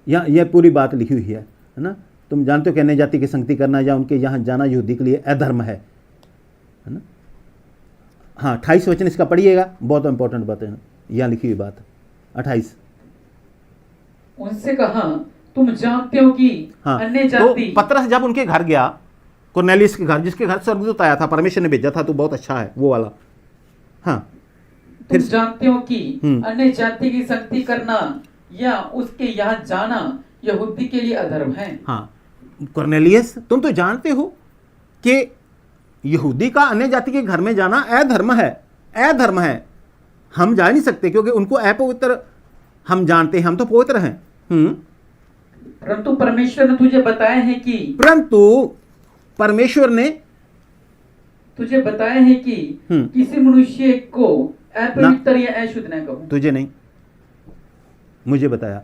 A: यहाँ यह पूरी बात लिखी हुई है ना। तुम जानते हो कि अन्य जाति की संगति करना या उनके यहाँ जाना यहूदी के लिए अधर्म है ना। हाँ, 28 वचन इसका पढ़िएगा, बहुत इंपॉर्टेंट बात है यहाँ लिखी हुई बात। 28
B: उनसे कहा, तुम जानते हो कि
A: हाँ,
B: अन्य जाति।
A: तो पतरस जब उनके घर गया, कुरनेलियस के घर, जिसके घर स्वर्गदूत आया था, परमेश्वर ने भेजा था, तो बहुत अच्छा है वो वाला। हाँ,
B: तुम जानते हो कि अन्य जाति की संगति करना या उसके यहाँ जाना यहूदी के लिए अधर्म है।
A: हाँ, कुरनेलियस तुम तो जानते हो कि यहूदी का अन्य जाति के घर में जाना अधर्म है, अधर्म है। हम जा नहीं सकते क्योंकि उनको अपवित्र हम जानते हैं, हम तो पवित्र हैं।
B: परंतु परमेश्वर ने तुझे बताया है कि किसी मनुष्य को अपवित्र या अशुद्ध न कहो।
A: तुझे नहीं, मुझे बताया।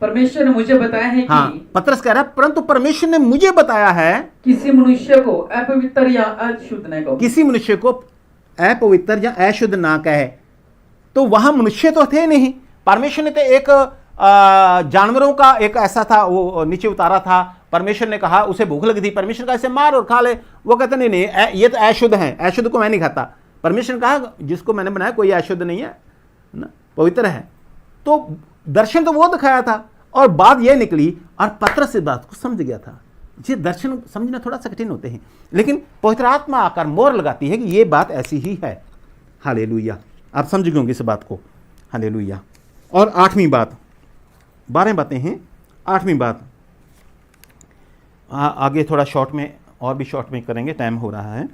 B: परमेश्वर ने मुझे बताया है
A: हाँ,
B: कि
A: पतरस कह रहा है परंतु परमेश्वर ने मुझे बताया है
B: किसी मनुष्य को अपवित्र या अशुद्ध न कहो।
A: किसी मनुष्य को अपवित्र या अशुद्ध ना कहे। तो वहां मनुष्य तो थे नहीं, परमेश्वर ने तो एक जानवरों का एक ऐसा था, वो नीचे उतारा था। परमेश्वर ने कहा, उसे भूख लगी थी, परमेश्वर का ऐसे मार और खा ले। वो कहते नहीं नहीं, ये तो अशुद्ध है, अशुद्ध को मैं नहीं खाता। परमेश्वर ने कहा जिसको मैंने बनाया कोई अशुद्ध नहीं है ना, पवित्र है। तो दर्शन तो वो दिखाया था, और बात यह निकली, और पतरस इस बात को समझ गया था। ये दर्शन समझना थोड़ा सा कठिन होते हैं, लेकिन पवित्र आत्मा आकर मोहर लगाती है कि ये बात ऐसी ही है। हालेलुया, आप समझ गए होंगे इस बात को। हालेलुया। और 8वीं बात, 12 बातें हैं, 8वीं बात आगे थोड़ा शॉर्ट में, और भी शॉर्ट में करेंगे, टाइम हो रहा है।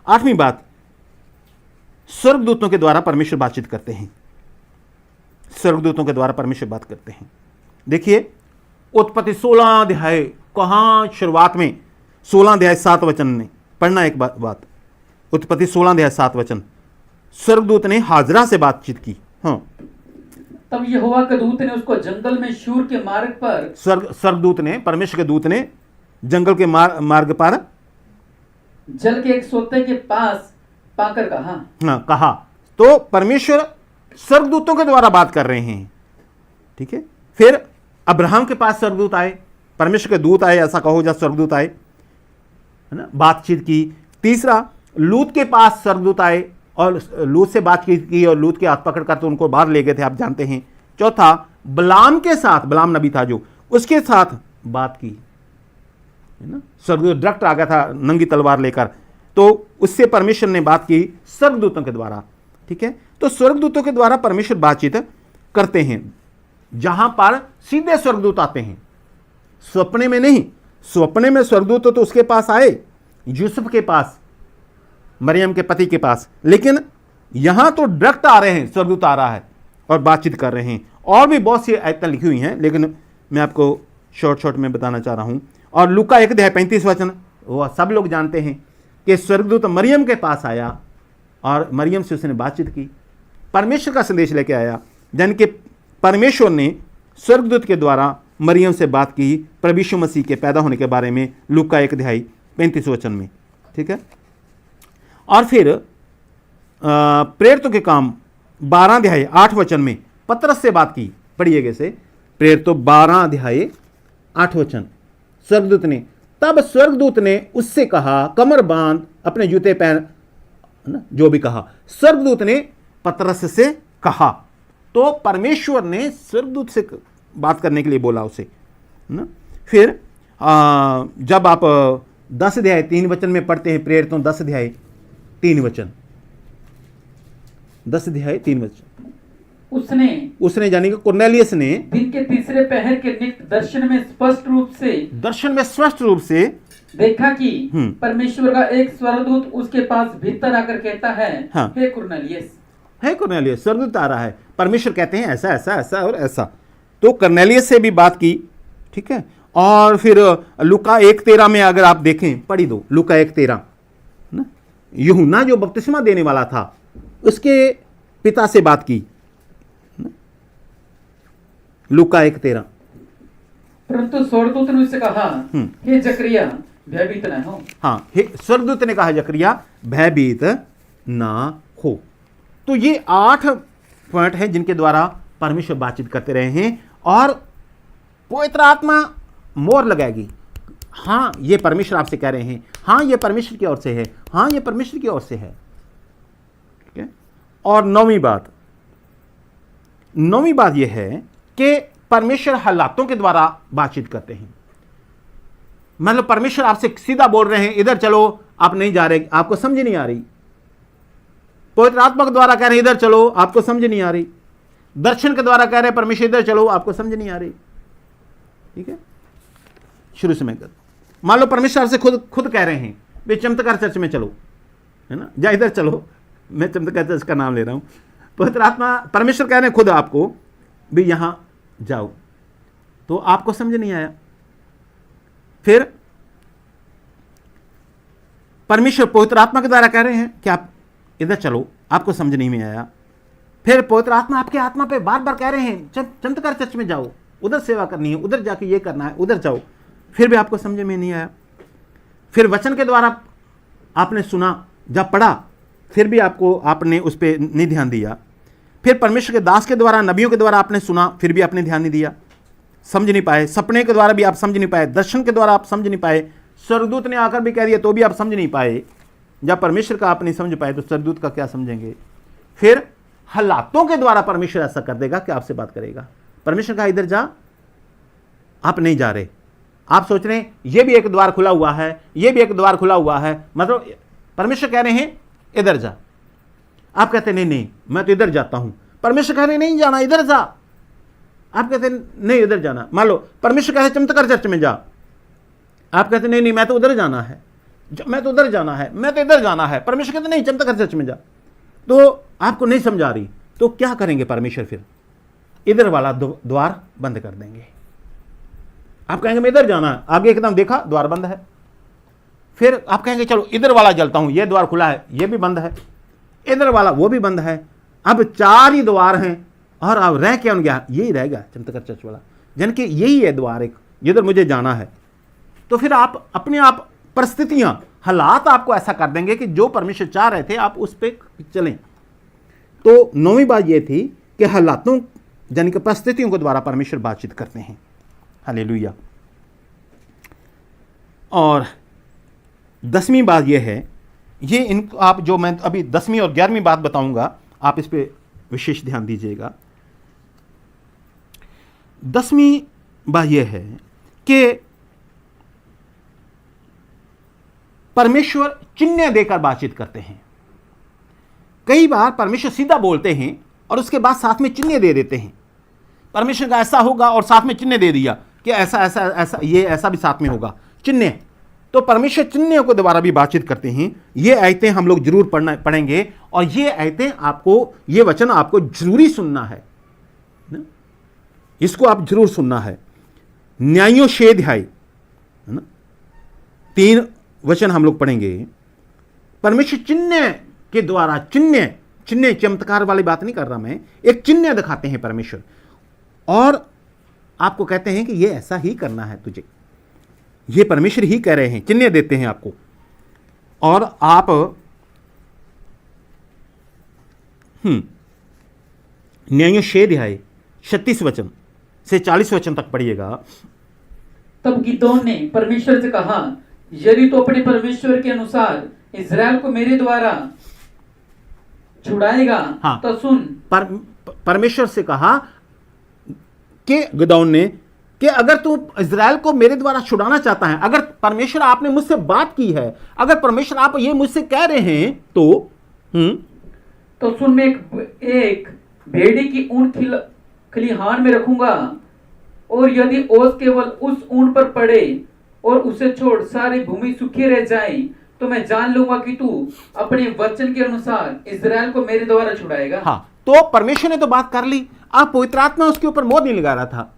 A: 8वीं बात, स्वर्गदूतों के द्वारा परमेश्वर बातचीत करते हैं। स्वर्गदूतों के द्वारा परमेश्वर बात करते हैं। देखिए उत्पत्ति 16 अध्याय, कहाँ शुरुआत में 16 अध्याय 7 वचन में पढ़ना एक बात। उत्पत्ति 16 अध्याय 7 वचन, स्वर्गदूत ने हाजरा से बातचीत की। हाँ,
B: तब यहोवा के दूत ने उसको जंगल में शूर के मार्ग पर,
A: स्वर्गदूत ने, परमेश्वर के दूत ने जंगल के मार्ग पर
B: जल के एक सोते के पास पाकर कहा।
A: हाँ, कहा। तो परमेश्वर स्वर्गदूतों के द्वारा बात कर रहे हैं, ठीक है। फिर अब्राहम के पास स्वर्गदूत आए, परमेश्वर के दूत आए, ऐसा कहो या स्वर्गदूत आए, है ना, बातचीत की। तीसरा, लूत के पास स्वर्गदूत आए और लूत से बातचीत की और लूत के हाथ पकड़कर तो उनको बाहर ले गए थे, आप जानते हैं। चौथा, बलाम के साथ, बलाम नबी था जो, उसके साथ बात की, है ना। स्वर्गदूत डायरेक्ट आ गया था नंगी तलवार लेकर, तो उससे परमेश्वर ने बात की स्वर्गदूतों के द्वारा, ठीक है। तो स्वर्गदूतों के द्वारा परमेश्वर बातचीत करते हैं। जहां पर सीधे स्वर्गदूत आते हैं, सपने में नहीं। सपने में स्वर्गदूत तो उसके पास आए, यूसुफ के पास, मरियम के पति के पास, लेकिन यहां तो डायरेक्ट आ रहे हैं, स्वर्गदूत आ रहा है और बातचीत कर रहे हैं। और भी बहुत सी आयतें लिखी हुई हैं, लेकिन मैं आपको शॉर्ट में बताना चाह रहा हूं। और लूका 1:35 वो सब लोग जानते हैं कि स्वर्गदूत मरियम के पास आया और मरियम से उसने बातचीत की, परमेश्वर का संदेश लेके आया। यानी कि परमेश्वर ने स्वर्गदूत के द्वारा मरियम से बात की प्रभु यीशु मसीह के पैदा होने के बारे में, लूका 1:35 में, ठीक है। और फिर प्रेरितों के काम 12:8 में पतरस से बात की, पढ़िएगा से, प्रेरितों 12:8, स्वर्गदूत ने, तब स्वर्गदूत ने उससे कहा, कमर बांध, अपने जूते पहन, ना, जो भी कहा स्वर्गदूत ने पतरस से कहा। तो परमेश्वर ने स्वर्गदूत से बात करने के लिए बोला उसे, ना। फिर जब आप 10:3 में पढ़ते हैं, प्रेरितों 10:3, 10:3, उसने यानी कि कुरनेलियस ने
B: दिन के तीसरे पहर के निकट दर्शन में स्पष्ट रूप से देखा कि परमेश्वर का एक स्वर्गदूत उसके पास भीतर आकर कहता है,
A: हाँ,
B: हे कुरनेलियस,
A: है कुरनेलियस। स्वर्गदूत आ रहा है, परमेश्वर कहते हैं ऐसा ऐसा ऐसा और ऐसा। तो कुरनेलियस से भी बात की, ठीक है। और फिर लूका 1:13 में अगर आप देखें, पढ़ी दो, लूका 1:13, ना, यूहन्ना जो बपतिस्मा देने वाला था उसके पिता से बात की, लूका 1:13।
B: परंतु स्वर्गदूत ने उससे कहा, हे जकरिया, भयभीत न हो।
A: हाँ, स्वर्गदूत ने कहा, जकरिया भयभीत ना हो। तो ये 8 पॉइंट हैं जिनके द्वारा परमेश्वर बातचीत करते रहे हैं और पवित्र आत्मा मोहर लगाएगी। हाँ, ये परमेश्वर आपसे कह रहे हैं, हाँ ये परमेश्वर की ओर से है, हाँ ये परमेश्वर की ओर से है, ठीक है। और नौवीं बात यह है कि परमेश्वर हालातों के द्वारा बातचीत करते हैं। मतलब परमेश्वर आपसे सीधा बोल रहे हैं, इधर चलो, आप नहीं जा रहे, आपको समझ नहीं आ रही। पवित्र आत्मा के द्वारा कह रहे हैं इधर चलो, आपको समझ नहीं आ रही। दर्शन के द्वारा कह रहे हैं परमेश्वर इधर चलो, आपको समझ नहीं आ रही, ठीक है। शुरू से मैं मान लो परमेश्वर से खुद कह रहे हैं, वे चमत्कार चर्च में चलो, है ना, या इधर चलो, मैं चमत्कार चर्च का नाम ले रहा हूं। पवित्र आत्मा, परमेश्वर कह रहे हैं खुद आपको भी यहां जाओ, तो आपको समझ नहीं आया। फिर परमेश्वर पवित्र आत्मा के द्वारा कह रहे हैं कि आप इधर चलो, आपको समझ नहीं में आया। फिर पवित्र आत्मा आपके आत्मा पे बार बार कह रहे हैं चमत्कार चर्च में जाओ, उधर सेवा करनी है, उधर जाके ये करना है, उधर जाओ, फिर भी आपको समझ में नहीं आया। फिर वचन के द्वारा आपने सुना, जब पढ़ा, फिर भी आपने उस पर नहीं ध्यान दिया। फिर परमेश्वर के दास के द्वारा, नबियों के द्वारा आपने सुना, फिर भी आपने ध्यान नहीं दिया, समझ नहीं पाए। सपने के द्वारा भी आप समझ नहीं पाए, दर्शन के द्वारा आप समझ नहीं पाए, स्वर्गदूत ने आकर भी कह दिया तो भी आप समझ नहीं पाए। जब परमेश्वर का आप नहीं समझ पाए तो स्वर्गदूत का क्या समझेंगे। फिर हालातों के द्वारा परमेश्वर ऐसा कर देगा कि आपसे बात करेगा। परमेश्वर कहा इधर जा, आप नहीं जा रहे, आप सोच रहे हैं ये भी एक द्वार खुला हुआ है, ये भी एक द्वार खुला हुआ है, मतलब परमेश्वर कह रहे हैं इधर जा, आप कहते नहीं नहीं मैं तो इधर जाता हूं। परमेश्वर कह रहे नहीं जाना, इधर जा, आप कहते नहीं इधर जाना। मान लो परमेश्वर कह रहे चमत्कार चर्च में जा, आप कहते नहीं नहीं मैं तो उधर जाना है, मैं तो उधर जाना है, मैं तो इधर जाना है। परमेश्वर कहते नहीं चमत्कार चर्च में जा, तो आपको नहीं समझ आ रही। तो क्या करेंगे परमेश्वर, फिर इधर वाला द्वार बंद कर देंगे। आप कहेंगे मैं इधर जाना है, आगे एकदम देखा द्वार बंद है। फिर आप कहेंगे चलो इधर वाला जलता हूं, ये द्वार खुला है, ये भी बंद है, इधर वाला वो भी बंद है। अब 4 ही द्वार हैं और अब रह क्या गया, यही रहेगा चमत्कार चर्च वाला, जन कि यही है द्वार एक, जिधर मुझे जाना है। तो फिर आप अपने आप परिस्थितियां, हालात आपको ऐसा कर देंगे कि जो परमेश्वर चाह रहे थे आप उस पर चलें। तो 9वीं बात यह थी कि हालातों यानी कि परिस्थितियों के द्वारा परमेश्वर बातचीत करते हैं। हालेलुया। और 10वीं बात यह है, ये इन आप जो मैं अभी 10वीं और 11वीं बात बताऊंगा, आप इस पे विशेष ध्यान दीजिएगा। 10वीं बात यह है कि परमेश्वर चिन्ह देकर बातचीत करते हैं। कई बार परमेश्वर सीधा बोलते हैं और उसके बाद साथ में चिन्ह दे देते हैं। परमेश्वर का ऐसा होगा और साथ में चिन्ह दे दिया कि ऐसा ऐसा ऐसा, ये ऐसा भी साथ में होगा, चिन्ह। तो परमेश्वर चिन्हों के द्वारा भी बातचीत करते हैं। ये आयतें हम लोग जरूर पढ़ेंगे और ये आयतें आपको, ये वचन आपको जरूरी सुनना है, इसको आप जरूर सुनना है। न्यायों 6 अध्याय, है ना, 3 वचन हम लोग पढ़ेंगे। परमेश्वर चिन्ह के द्वारा, चिन्ह चमत्कार वाली बात नहीं कर रहा मैं, एक चिन्ह दिखाते हैं परमेश्वर और आपको कहते हैं कि ये ऐसा ही करना है तुझे। ये परमेश्वर ही कह रहे हैं, चिन्ह देते हैं आपको। और आप न्यायों 6 अध्याय 36 वचन से 40 वचन तक पढ़िएगा।
B: तब गिदोन ने परमेश्वर से कहा, यदि तो अपने परमेश्वर के अनुसार इज़राइल को मेरे द्वारा छुड़ाएगा,
A: हाँ,
B: तो सुन।
A: परमेश्वर से कहा कि गिदोन ने कि अगर तू इज़राइल को मेरे द्वारा छुड़ाना चाहता है, अगर परमेश्वर आपने मुझसे बात की है, अगर परमेश्वर आप ये मुझसे कह रहे हैं तो
B: सुन, मैं एक भेड़ी की ऊन खलिहान में रखूंगा और यदि ओस केवल उस ऊन पर पड़े और उसे छोड़ सारी भूमि सूखी रह जाए, तो मैं जान लूंगा कि तू अपने वचन के अनुसार इज़राइल को मेरे द्वारा छुड़ाएगा।
A: हाँ, तो परमेश्वर ने तो बात कर ली, आप पवित्र आत्मा उसके ऊपर मोहर नहीं लगा रहा था,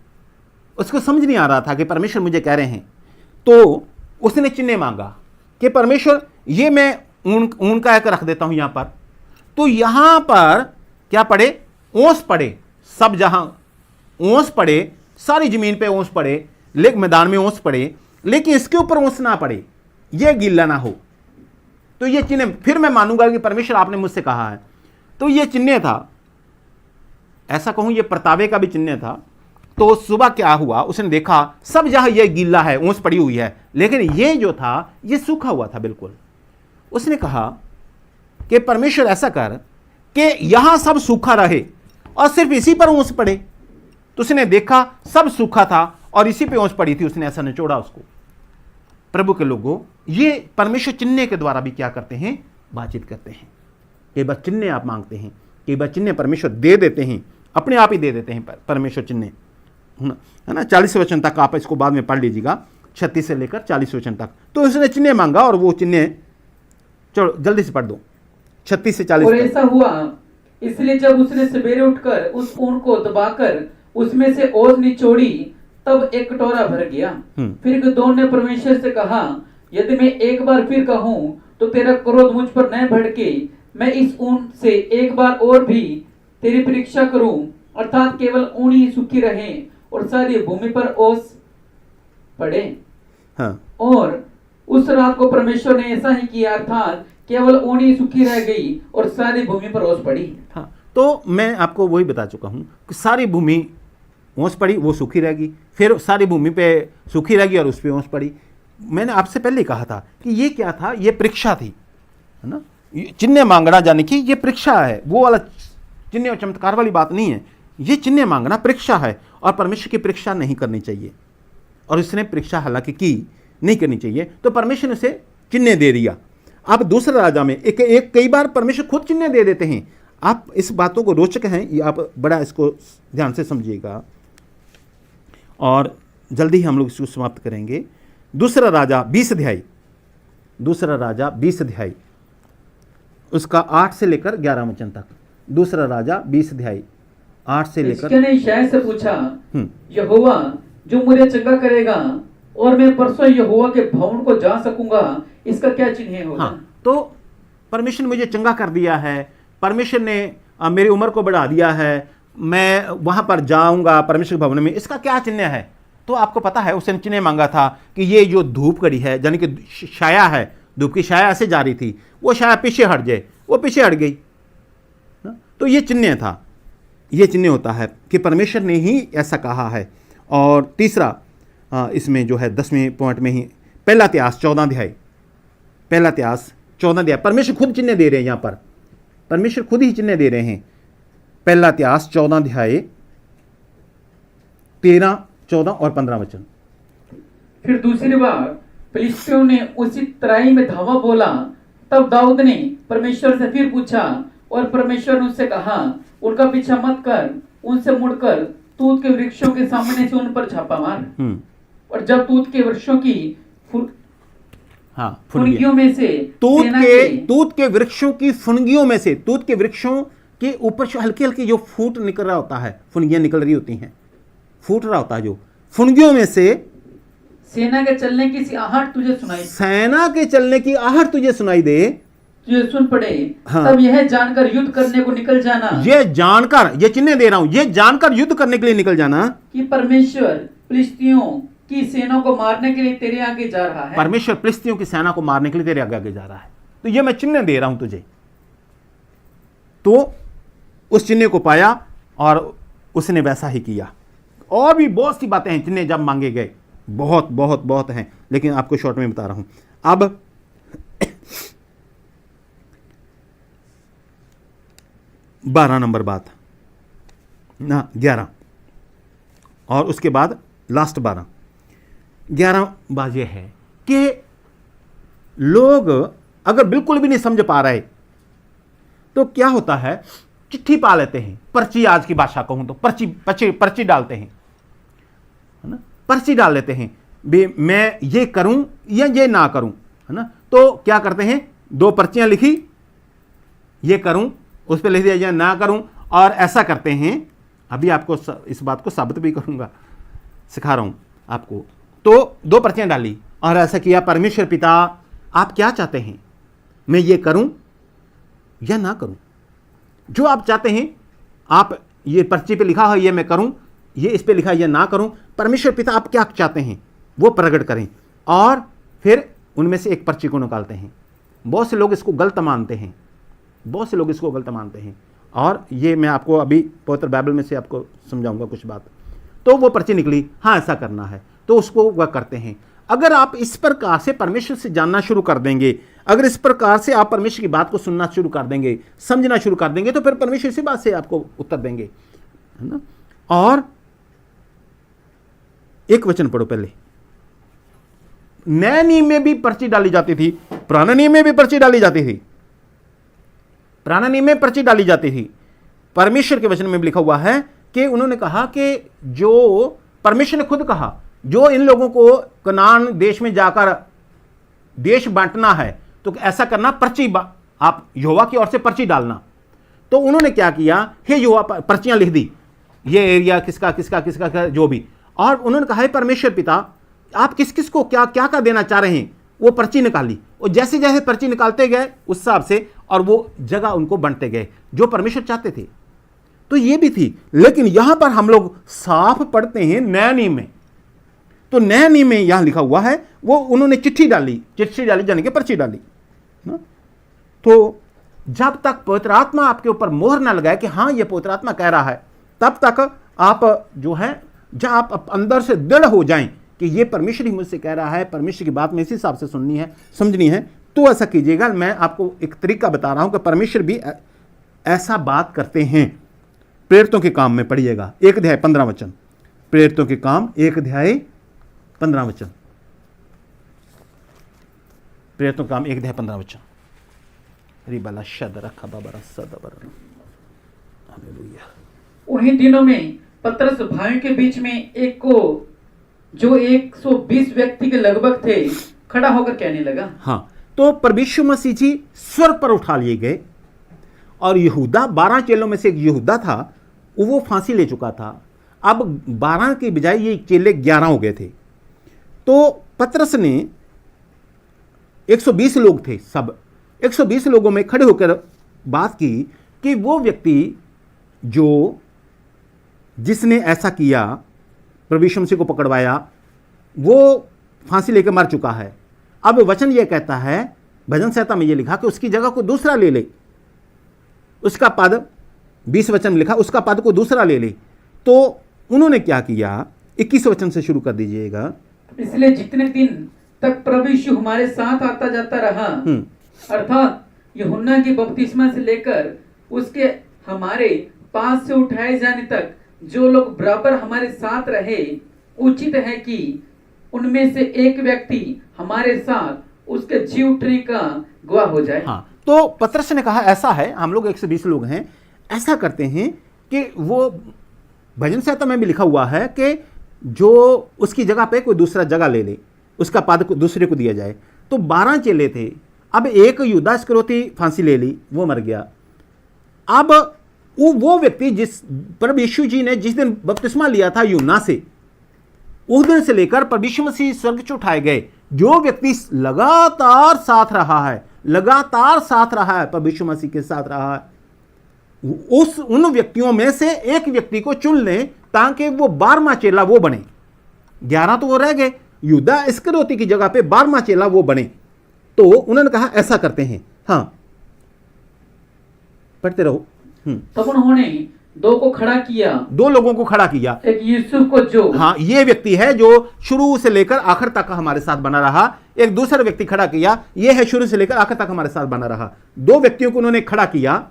A: उसको समझ नहीं आ रहा था कि परमेश्वर मुझे कह रहे हैं। तो उसने चिन्ह मांगा कि परमेश्वर ये मैं ऊन का एक रख देता हूं यहां पर। तो यहां पर क्या पड़े? ओस पड़े, सब जहां ओस पड़े, सारी जमीन पे ओस पड़े, लेकिन मैदान में ओस पड़े, लेकिन इसके ऊपर ओस ना पड़े, ये गीला ना हो। तो ये चिन्ह, फिर मैं मानूंगा कि परमेश्वर आपने मुझसे कहा है। तो ये चिन्ह था, ऐसा कहूं ये परतावे का भी चिन्ह था। तो सुबह क्या हुआ, उसने देखा सब जहां ये गीला है, ओस पड़ी हुई है, लेकिन ये जो था ये सूखा हुआ था बिल्कुल। उसने कहा कि परमेश्वर ऐसा कर कि यहां सब सूखा रहे और सिर्फ इसी पर ओस पड़े। तो उसने देखा सब सूखा था और इसी पे ओस पड़ी थी, उसने ऐसा निचोड़ा उसको। प्रभु के लोगों, ये परमेश्वर चिन्ह के द्वारा भी क्या करते हैं? बातचीत करते हैं। कई बार चिन्ह आप मांगते हैं, कई बार चिन्ह परमेश्वर दे देते हैं, अपने आप ही दे देते हैं परमेश्वर चिन्ह, है ना। 40 वचन तक आप इसको बाद में पढ़ लीजिएगा, 36 से लेकर 40 वचन तक। तो उसने चिन्ह मांगा और वो चिन्ह, चलो जल्दी से पढ़ दो 36 से 40
B: और ऐसा हुआ, इसलिए जब उसने सवेरे उठकर उस ऊन को दबाकर उसमें से ओस निचोड़ी, तब एक कटोरा भर गया। फिर गिदोन ने परमेश्वर से कहा, यदि मैं एक बार फिर कहूं तो तेरा क्रोध मुझ पर न भड़के, मैं इस ऊन से एक बार और भी तेरी परीक्षा करूं, अर्थात केवल ऊन ही सूखी रहे और सारी भूमि पर ओस पड़े।
A: हाँ।
B: और उस रात को परमेश्वर ने ऐसा ही किया, अर्थात केवल ऊन ही सूखी रह गई और सारी भूमि पर ओस पड़ी।
A: हाँ, तो मैं आपको वही बता चुका हूं कि सारी भूमि ओस पड़ी, वो सूखी रहेगी, फिर सारी भूमि पे सूखी रहेगी और उस पर ओस पड़ी। मैंने आपसे पहले कहा था कि ये क्या था? ये परीक्षा थी, है ना। चिन्ह मांगना जाने की ये परीक्षा है, वो वाला चिन्ह और चमत्कार वाली बात नहीं है। ये चिन्ह मांगना परीक्षा है और परमेश्वर की परीक्षा नहीं करनी चाहिए, और इसने परीक्षा हालांकि की नहीं करनी चाहिए। तो परमेश्वर ने उसे चिन्ह दे दिया। अब दूसरा राजा में एक कई बार परमेश्वर खुद चिन्ह दे देते हैं। आप इस बातों को रोचक हैं, ये आप बड़ा इसको ध्यान से समझिएगा और जल्दी हम लोग इसको समाप्त करेंगे। दूसरा राजा 20 अध्याय, दूसरा राजा 20 अध्याय उसका 8 से लेकर 11 वचन तक। दूसरा राजा 20 अध्याय 8 से लेकर।
B: इसके ने शायद से पूछा, यहोवा जो मुझे चंगा करेगा और मैं परसों यहोवा के भवन को जा सकूंगा, इसका क्या चिन्ह होगा?
A: हाँ, तो परमेश्वर ने मुझे चंगा कर दिया है, परमेश्वर ने मेरी उम्र को बढ़ा दिया है, मैं वहां पर जाऊंगा परमेश्वर के भवन में, इसका क्या चिन्ह है? तो आपको पता है उसने चिन्ह मांगा था कि ये जो धूप कड़ी है, यानी कि छाया है, धूप की छाया ऐसे जा रही थी, वो छाया पीछे हट जाए, वो पीछे हट गई ना? तो ये चिन्ह था, ये चिन्ह होता है कि परमेश्वर ने ही ऐसा कहा है। और तीसरा इसमें जो है 10वें पॉइंट में ही पहला इतिहास 14 अध्याय, पहला इतिहास 14 अध्याय, परमेश्वर खुद चिन्ह दे रहे हैं, यहाँ पर परमेश्वर खुद ही चिन्ह दे रहे हैं। पहला इतिहास 14 अध्याय 13, 14 और 15 वचन।
B: फिर दूसरी बार फिलिस्तियों ने उसी तराई में धावा बोला। तब दाऊद ने परमेश्वर से फिर पूछा और परमेश्वर ने उससे कहा, उनका पीछा मत कर, उनसे मुड़कर तूत के वृक्षों के सामने से उन पर छापा मार। और जब तूत के वृक्षों की फुनगियों में से
A: तूत के वृक्षों की फुनगियों में से, तूत के वृक्षों के ऊपर जो हल्के हल्के जो फूट निकल रहा होता है, फुनगियां निकल रही होती हैं, फूट रहा होता है जो फुनगियों में से
B: सेना के चलने की सी आहट तुझे सुनाई,
A: सेना के चलने की आहट तुझे सुनाई दे,
B: तुझे सुन पड़े।
A: हाँ।
B: तब यह जानकर युद्ध करने को निकल जाना,
A: ये जानकर, ये चिन्ह दे रहा हूं, ये जानकर युद्ध करने के लिए निकल जाना
B: कि परमेश्वर फिलिस्तियों की सेना को मारने के लिए तेरे आगे जा रहा है।
A: परमेश्वर फिलिस्तियों की सेना को मारने के लिए तेरे आगे आगे जा रहा है। तो ये मैं चिन्ह दे रहा हूं तुझे। तो उस चिन्ह को पाया और उसने वैसा ही किया। और भी बहुत सी बातें हैं चिन्ह जब मांगे गए, बहुत बहुत बहुत हैं, लेकिन आपको शॉर्ट में बता रहा हूं। अब 12 नंबर बात ना, 11 और उसके बाद लास्ट 11 बात यह है कि लोग अगर बिल्कुल भी नहीं समझ पा रहे तो क्या होता है, चिट्ठी पा लेते हैं, पर्ची, आज की भाषा कहूं तो पर्ची डालते हैं, है ना, पर्ची डाल लेते हैं, मैं ये करूं या ये ना करूं, है ना। तो क्या करते हैं, 2 पर्चियां लिखी, ये करूं, उस पर लिख दिया या ना करूं, और ऐसा करते हैं। अभी आपको इस बात को साबित भी करूंगा, सिखा रहा हूं आपको। तो 2 पर्चियां डाली और ऐसा किया, परमेश्वर पिता आप क्या चाहते हैं, मैं ये करूं या ना करूं, जो आप चाहते हैं, आप ये पर्ची पे लिखा है ये मैं करूं, ये इस पे लिखा है ये ना करूं, परमेश्वर पिता आप क्या चाहते हैं वो प्रकट करें। और फिर उनमें से एक पर्ची को निकालते हैं। बहुत से लोग इसको गलत मानते हैं, बहुत से लोग इसको गलत मानते हैं, और ये मैं आपको अभी पवित्र बाइबल में से आपको समझाऊंगा कुछ बात। तो वो पर्ची निकली, हाँ ऐसा करना है, तो उसको वह करते हैं। अगर आप इस प्रकार से परमेश्वर से जानना शुरू कर देंगे, अगर इस प्रकार से आप परमेश्वर की बात को सुनना शुरू कर देंगे, समझना शुरू कर देंगे, तो फिर परमेश्वर इसी बात से आपको उत्तर देंगे, है ना। और एक वचन पढ़ो पहले, नए नियम में भी पर्ची डाली जाती थी, पुराने नियम में भी पर्ची डाली जाती थी, पुराने नियम में पर्ची डाली जाती थी। परमेश्वर के वचन में भी लिखा हुआ है कि उन्होंने कहा कि जो परमेश्वर ने खुद कहा, जो इन लोगों को कनान देश में जाकर देश बांटना है तो ऐसा करना, पर्ची आप यहोवा की ओर से पर्ची डालना। तो उन्होंने क्या किया, हे यहोवा, पर्चियां लिख दी, ये एरिया किसका किसका किसका किसका जो भी, और उन्होंने कहा, हे परमेश्वर पिता आप किस किस को क्या क्या का देना चाह रहे हैं, वो पर्ची निकाली, और जैसे जैसे पर्ची निकालते गए उस हिसाब से, और वो जगह उनको बनते गए जो परमेश्वर चाहते थे। तो ये भी थी, लेकिन यहां पर हम लोग साफ पढ़ते हैं नया नियम में। तो नया नियम में यहां लिखा हुआ है, वो उन्होंने चिट्ठी डाली जाने के पर्ची डाली ना। तो जब तक पवित्र आत्मा आपके ऊपर मोहर ना लगाए कि हाँ ये पवित्र आत्मा कह रहा है, तब तक आप जो है, जब आप अंदर से दृढ़ हो जाएं कि ये परमेश्वर ही मुझसे कह रहा है, परमेश्वर की बात में इसी हिसाब से सुननी है, समझनी है, तो ऐसा कीजिएगा। मैं आपको एक तरीका बता रहा हूं कि परमेश्वर भी ऐसा बात करते हैं। प्रेरितों के काम में पढ़िएगा 1 अध्याय 15 वचन, प्रेरितों के काम 1 अध्याय 15 वचन, प्रेरितों का काम 1 अध्याय 15 वचन। रिबला शद रखा बाबा सद बर, हालेलुया।
B: उन्हीं दिनों में पतरस भाइयों के बीच में एक को, जो 120 व्यक्ति के लगभग थे, खड़ा होकर कहने लगा।
A: हाँ, तो परमेश्वर मसीह जी स्वर्ग पर उठा लिए गए, और यहूदा, 12 चेलों में से एक यहूदा था, वो फांसी ले चुका था। अब 12 के बजाय ये चेले 11 हो गए थे। तो पतरस ने 120 लोग थे, सब 120 लोगों में खड़े होकर बात की कि वो व्यक्ति जो जिसने ऐसा किया, प्रभु यीशु मसीह को पकड़वाया, वो फांसी लेकर मर चुका है। अब वचन ये कहता है भजन संहिता में ये लिखा कि उसकी जगह को दूसरा ले ले, उसका पद 20 वचन में लिखा उसका पद को दूसरा ले ले। तो उन्होंने क्या किया, 21 वचन से शुरू कर दीजिएगा।
B: इसलिए जितने दिन तक प्रभु यीशु हमारे साथ आता जाता रहा, अर्थात यूहन्ना की बपतिस्मा से लेकर उसके हमारे पास से उठाए जाने तक जो लोग बराबर हमारे साथ रहे, उचित है कि उनमें से एक व्यक्ति हमारे साथ उसके जी उठने का गवाह हो जाए।
A: हाँ, तो पतरस ने कहा ऐसा है, हम लोग 120 लोग हैं, ऐसा करते हैं कि वो भजन संहिता में भी लिखा हुआ है कि जो उसकी जगह पे कोई दूसरा जगह ले ले, उसका पद को दूसरे को दिया जाए। तो 12 चेले थे, अब एक यहूदा इस्करियोती फांसी ले ली, वो मर गया। अब वो व्यक्ति जिस प्रभु यीशु जी ने जिस दिन बपतिस्मा लिया था यूहन्ना से, उस दिन से लेकर प्रभु यीशु मसीह स्वर्ग से उठाए गए, जो व्यक्ति लगातार साथ रहा है, लगातार साथ रहा है, प्रभु यीशु मसीह के साथ रहा है, उन व्यक्तियों में से एक व्यक्ति को चुन लें ताकि वो 12वां चेला वो बने। 11 तो वो रह गए, यहूदा इस्करियोती की जगह पे 12वां चेला वो बने। तो उन्होंने कहा ऐसा करते हैं। हाँ, पढ़ते रहो।
B: तब उन्होंने 2 को खड़ा किया,
A: 2 लोगों को खड़ा किया।
B: एक यूसुफ को, जो
A: हाँ ये व्यक्ति है जो शुरू से लेकर आखिर तक हमारे साथ बना रहा। एक दूसरा व्यक्ति खड़ा किया, ये है शुरू से लेकर आखिर तक हमारे साथ बना रहा। 2 व्यक्तियों को उन्होंने खड़ा किया,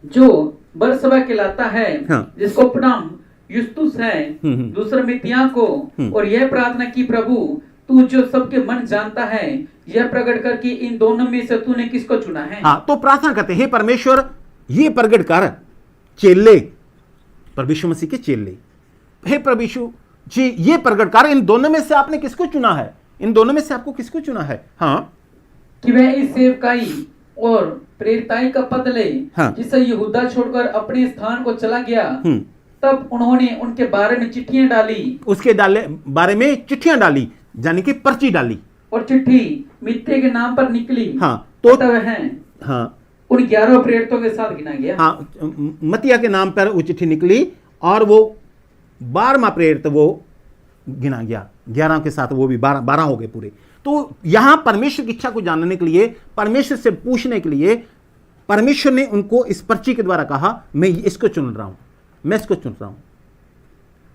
B: जो बरसबा कहलाता है,
A: हाँ।
B: जिसको नाम युस्तुस है, दूसरा मित्तियाह को, और यह प्रार्थना की, प्रभु तू जो सबके मन जानता है, यह प्रकट कर कि इन दोनों में से तूने किसको चुना है।
A: हाँ, तो प्रार्थना करते हैं, परमेश्वर ये प्रकट कर, चेले प्रभु यीशु मसीह के चेले, हे प्रभु यीशु जी ये प्रकट कर, इन दोनों में से आपने किसको चुना है, इन दोनों में से आपको किसको चुना है। हाँ,
B: कि वह इस सेवकाई और प्रेरिताई का पद ले,
A: हाँ।
B: जिसे यहूदा छोड़कर अपने स्थान को चला गया। तब उन्होंने उनके बारे में चिट्ठियां डाली,
A: उसके बारे में चिट्ठियां डाली, यानी कि पर्ची डाली,
B: और चिट्ठी मित्ते के नाम पर निकली।
A: हाँ, तो
B: है,
A: हाँ,
B: उन 11 प्रेरितों के साथ गिना गया।
A: हाँ, मतिया के नाम पर वो चिट्ठी निकली और वो 12वां प्रेरित वो गिना गया, 11 के साथ वो भी 12 हो गए पूरे। तो यहां परमेश्वर की इच्छा को जानने के लिए, परमेश्वर से पूछने के लिए, परमेश्वर ने उनको इस पर्ची के द्वारा कहा मैं इसको चुन रहा हूं, मैं इसको चुन रहा हूं।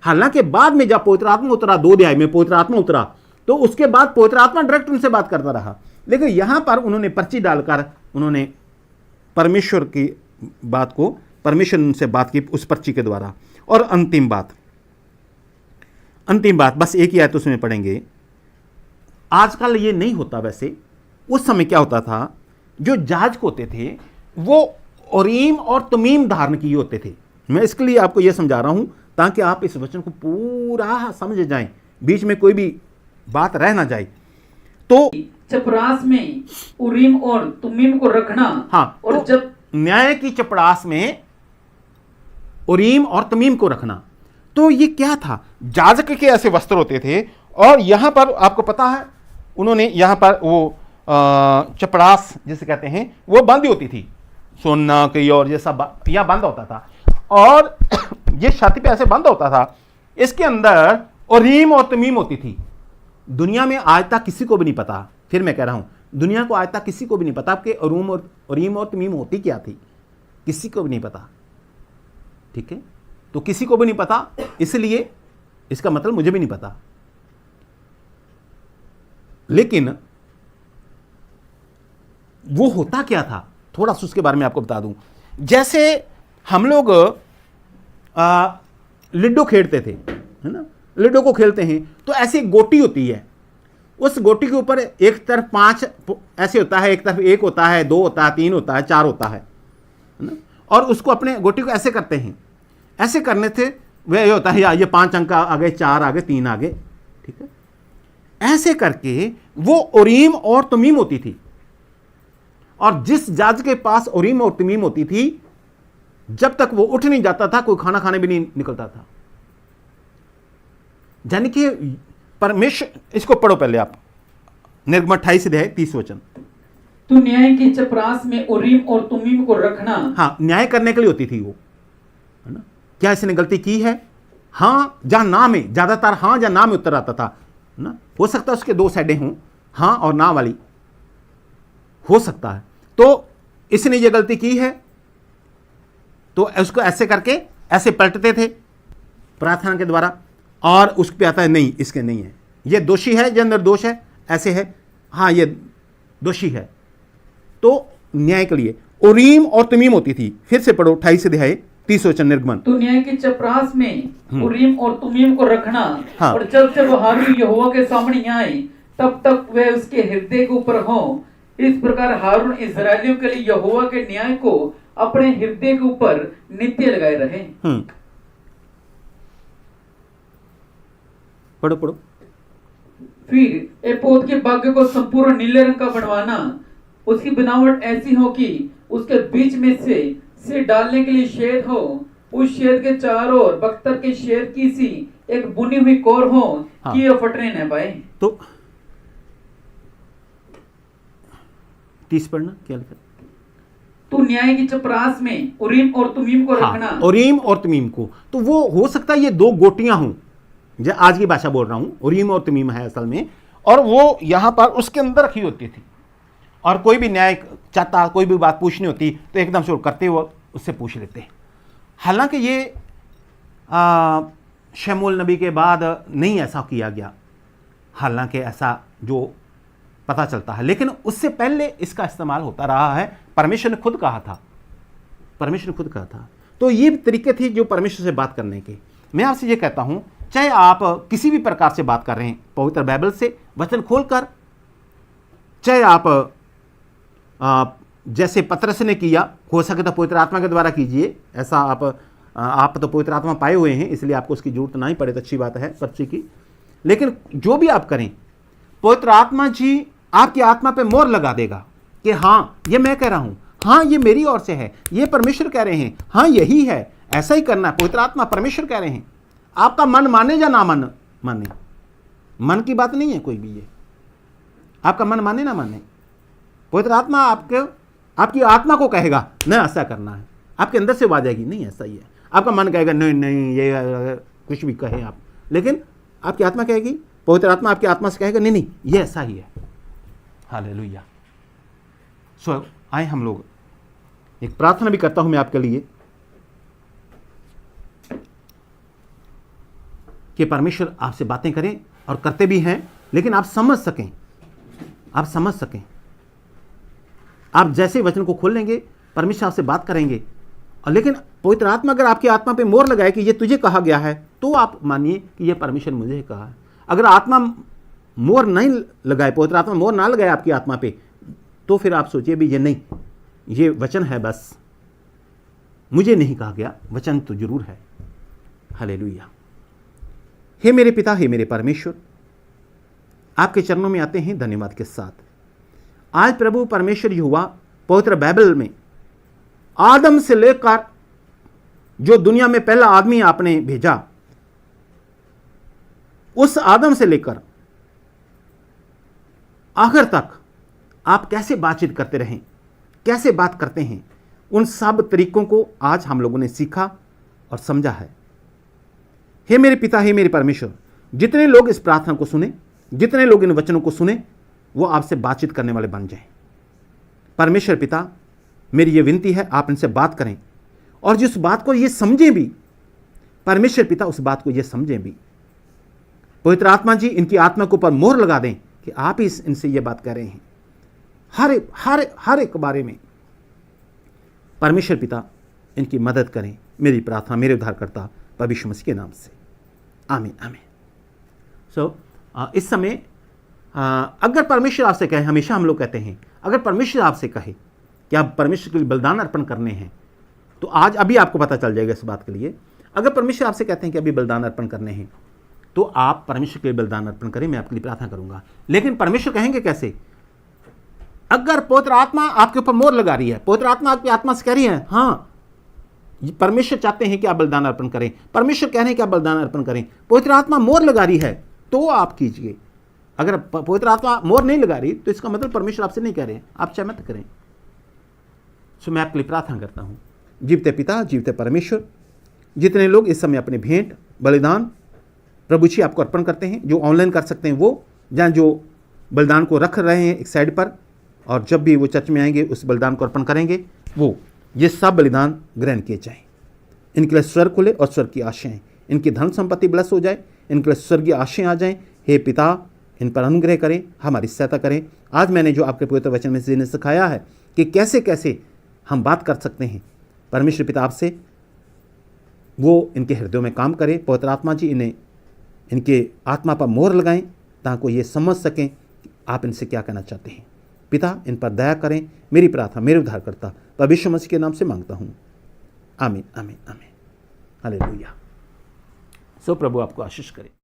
A: हालांकि बाद में जब पवित्र आत्मा उतरा, 2 अध्याय में पवित्र आत्मा उतरा, तो उसके बाद पवित्र आत्मा डायरेक्ट उनसे बात करता रहा। लेकिन यहां पर उन्होंने पर्ची डालकर उन्होंने परमेश्वर की बात को, परमेश्वर उनसे बात की उस पर्ची के द्वारा। और अंतिम बात बस एक ही आयत उसमें पढ़ेंगे। आजकल ये नहीं होता, वैसे उस समय क्या होता था, जो जाजक होते थे वो उरीम और तुमीम धारण किए होते थे। मैं इसके लिए आपको यह समझा रहा हूं ताकि आप इस वचन को पूरा समझ जाएं, बीच में कोई भी बात रह ना जाए। तो
B: चपरास में उरीम और तुमीम को रखना,
A: हाँ,
B: और
A: तो
B: जब
A: न्याय की चपरास में उरीम और तुमीम को रखना। तो ये क्या था, जाजक के ऐसे वस्त्र होते थे, और यहां पर आपको पता है उन्होंने यहां पर वो चपरास जिसे कहते हैं वो बांधी होती थी, सोना की और ये सब यहां बांधा होता था, और ये छाती पे ऐसे बांधा होता था। इसके अंदर उरीम और तुमीम होती थी। दुनिया में आज तक किसी को भी नहीं पता, फिर मैं कह रहा हूं दुनिया को आज तक किसी को भी नहीं पता कि उरीम और तुमीम होती क्या थी, किसी को भी नहीं पता। ठीक है, तो किसी को भी नहीं पता, इसलिए इसका मतलब मुझे भी नहीं पता। लेकिन वो होता क्या था, थोड़ा सा उसके बारे में आपको बता दूं। जैसे हम लोग लिड्डो खेलते थे, है ना, लिड्डो को खेलते हैं तो ऐसी एक गोटी होती है, उस गोटी के ऊपर एक तरफ 5 ऐसे होता है, एक तरफ 1 होता है, 2 होता है, 3 होता है, 4 होता है ना, और उसको अपने गोटी को ऐसे करते हैं। ऐसे करने से वह ये होता है या ये 5 अंक आगे, 4 आगे, 3 आगे। ठीक है, ऐसे करके वो उरीम और तुमीम होती थी, और जिस जाज के पास उरीम और तुमीम होती थी, जब तक वो उठ नहीं जाता था कोई खाना खाने भी नहीं निकलता था। यानी कि परमेश्वर, इसको पढ़ो पहले आप, निर्गमन 28 अध्याय 30 वचन।
B: तू न्याय की चपरास में उरीम और तुमीम को रखना।
A: हाँ, न्याय करने के लिए होती थी वो, है ना। क्या इसने गलती की है, हाँ जहां ना में, ज्यादातर हाँ या ना में उत्तर आता था ना, हो सकता है उसके 2 साइडें हों, हाँ और ना वाली, हो सकता है। तो इसने ये गलती की है, तो उसको ऐसे करके ऐसे पलटते थे प्रार्थना के द्वारा, और उस पे आता है नहीं, इसके नहीं है, ये दोषी है, ये निर्दोष है, ऐसे है, हाँ ये दोषी है। तो न्याय के लिए उरीम और तुमीम होती थी। फिर से पढ़ो 28 अध्याय 30 वचन निर्गमन।
B: तो न्याय की चपरास में उरीम और तुमीम को रखना,
A: हाँ।
B: और जब जब हारून यहोवा के सामने आए तब तक वे उसके हृदय के ऊपर हो। इस प्रकार हारून इस्राएलियों के लिए यहोवा के न्याय को अपने हृदय के ऊपर नित्य लगाए रहे।
A: पढ़ो पढ़ो।
B: फिर एपोद के बागे को संपूर्ण नीले रंग का बनवाना, उसकी बनावट ऐसी हो कि उसके बीच में से डालने के लिए छेद हो, उस छेद के चारों ओर बख्तर के छेद की सी एक बुनी हुई कोर हो,
A: हाँ।
B: कि यह फटने न पाए।
A: तो 30 पढ़ना, क्या लिखा?
B: तो न्याय की चपरास में उरीम और तुमीम को रखना।
A: हाँ, उरीम और तुमीम को, तो वो हो सकता है ये दो गोटियां हों, जो आज की भाषा बोल रहा हूं, उरीम और तुमीम है असल में, और वो यहां पर उसके अंदर रखी होती थी, और कोई भी न्याय चाहता, कोई भी बात पूछनी होती तो एकदम से वो करते हुए उससे पूछ लेते। हालांकि ये शमूएल नबी के बाद नहीं ऐसा किया गया, हालांकि ऐसा जो पता चलता है, लेकिन उससे पहले इसका इस्तेमाल होता रहा है। परमेश्वर ने खुद कहा था, परमेश्वर ने खुद कहा था। तो ये तरीके थे जो परमेश्वर से बात करने के। मैं आपसे ये कहता हूं, चाहे आप किसी भी प्रकार से बात कर रहे हैं, पवित्र बाइबल से वचन खोलकर, चाहे आप जैसे पतरस ने किया, हो सके तो पवित्र आत्मा के द्वारा कीजिए। ऐसा आप तो पवित्र आत्मा पाए हुए हैं, इसलिए आपको उसकी जरूरत नहीं पड़े, तो अच्छी बात है पर्ची की। लेकिन जो भी आप करें, पवित्र आत्मा जी आपकी आत्मा पे मोहर लगा देगा कि हाँ ये मैं कह रहा हूं, हाँ ये मेरी ओर से है, ये परमेश्वर कह रहे हैं, हाँ यही है, ऐसा ही करना है। पवित्र आत्मा परमेश्वर कह रहे हैं। आपका मन माने या ना माने, मन की बात नहीं है कोई भी, ये आपका मन माने ना माने, पवित्र आत्मा आपकी आत्मा को कहेगा नहीं ऐसा करना है, आपके अंदर से आवाज आएगी नहीं ऐसा ही है। आपका मन कहेगा नहीं नहीं ये कुछ भी कहे आप, लेकिन आपकी आत्मा कहेगी, पवित्र आत्मा आपकी आत्मा से कहेगा नहीं नहीं ये ऐसा ही है। हालेलुया। सो आए हम लोग एक प्रार्थना भी करता हूं मैं आपके लिए कि परमेश्वर आपसे बातें करें, और करते भी हैं, लेकिन आप समझ सकें, आप समझ सकें। आप जैसे वचन को खोल लेंगे, परमेश्वर आपसे बात करेंगे, और लेकिन पवित्र आत्मा अगर आपकी आत्मा पे मोहर लगाए कि ये तुझे कहा गया है, तो आप मानिए कि ये परमेश्वर मुझे कहा है। अगर आत्मा मोहर नहीं लगाए, पवित्र आत्मा मोहर ना लगाए आपकी आत्मा पे, तो फिर आप सोचिए भी ये नहीं, ये वचन है बस, मुझे नहीं कहा गया, वचन तो जरूर है। हालेलुया। हे मेरे पिता, हे मेरे परमेश्वर, आपके चरणों में आते हैं धन्यवाद के साथ। आज प्रभु परमेश्वर यहोवा पवित्र बाइबल में आदम से लेकर जो दुनिया में पहला आदमी आपने भेजा, उस आदम से लेकर आखिर तक आप कैसे बातचीत करते रहें, कैसे बात करते हैं, उन सब तरीकों को आज हम लोगों ने सीखा और समझा है। हे मेरे पिता, हे मेरे परमेश्वर, जितने लोग इस प्रार्थना को सुने, जितने लोग इन वचनों को सुने, वो आपसे बातचीत करने वाले बन जाएं। परमेश्वर पिता, मेरी ये विनती है, आप इनसे बात करें, और जिस बात को ये समझें भी, परमेश्वर पिता उस बात को ये समझें भी। पवित्र आत्मा जी इनकी आत्मा के ऊपर मोहर लगा दें कि आप ही इनसे ये बात कर रहे हैं, हर एक बारे में। परमेश्वर पिता इनकी मदद करें। मेरी प्रार्थना मेरे उद्धारकर्ता प्रभु यीशु मसीह के नाम से, आमीन आमीन। इस समय अगर परमेश्वर आपसे कहे, हमेशा हम लोग कहते हैं, अगर परमेश्वर आपसे कहे कि आप परमेश्वर के लिए बलिदान अर्पण करने हैं, तो आज अभी आपको पता चल जाएगा इस बात के लिए। अगर परमेश्वर आपसे कहते हैं कि अभी बलिदान अर्पण करने हैं, तो आप परमेश्वर के लिए बलिदान अर्पण करें, मैं आपके लिए प्रार्थना करूंगा। लेकिन परमेश्वर कहेंगे कैसे? अगर पवित्र आत्मा आपके ऊपर मोहर लगा रही है, पवित्र आत्मा आपकी आत्मा से कह रही है हाँ परमेश्वर चाहते हैं कि आप बलिदान अर्पण करें, परमेश्वर कह रहे हैं कि आप बलिदान अर्पण करें, पवित्र आत्मा मोहर लगा रही है, तो आप कीजिए। अगर पवित्र आत्मा मोहर नहीं लगा रही, तो इसका मतलब परमेश्वर आपसे नहीं कह रहे हैं, आप चाहे मत करें। सो मैं आपके लिए प्रार्थना करता हूं। जीवते पिता, जीवते परमेश्वर, जितने लोग इस समय अपने भेंट बलिदान प्रभु जी आपको अर्पण करते हैं, जो ऑनलाइन कर सकते हैं वो, जहाँ जो बलिदान को रख रहे हैं एक साइड पर, और जब भी वो चर्च में आएंगे उस बलिदान को अर्पण करेंगे, वो ये सब बलिदान ग्रहण किए जाएं। इनके लिए स्वर्ग खुले और स्वर्ग की आशाएं, इनकी धन संपत्ति ब्लस हो जाए, इनके लिए स्वर्गीय आशाएं आ जाएं। हे पिता, इन पर अनुग्रह करें, हमारी सहायता करें। आज मैंने जो आपके पवित्र वचन में से इन्हें सिखाया है कि कैसे कैसे हम बात कर सकते हैं परमेश्वर पिता आपसे, वो इनके हृदयों में काम करे। पवित्र आत्मा जी इन्हें इनके आत्मा पर मोहर लगाएं ताकि ये समझ सकें कि आप इनसे क्या कहना चाहते हैं। पिता, इन पर दया करें। मेरी प्रार्थना मेरे उद्धारकर्ता प्रभु यीशु मसीह के नाम से मांगता हूँ, आमीन आमीन आमीन। हालेलुया। सो प्रभु आपको आशीष करे।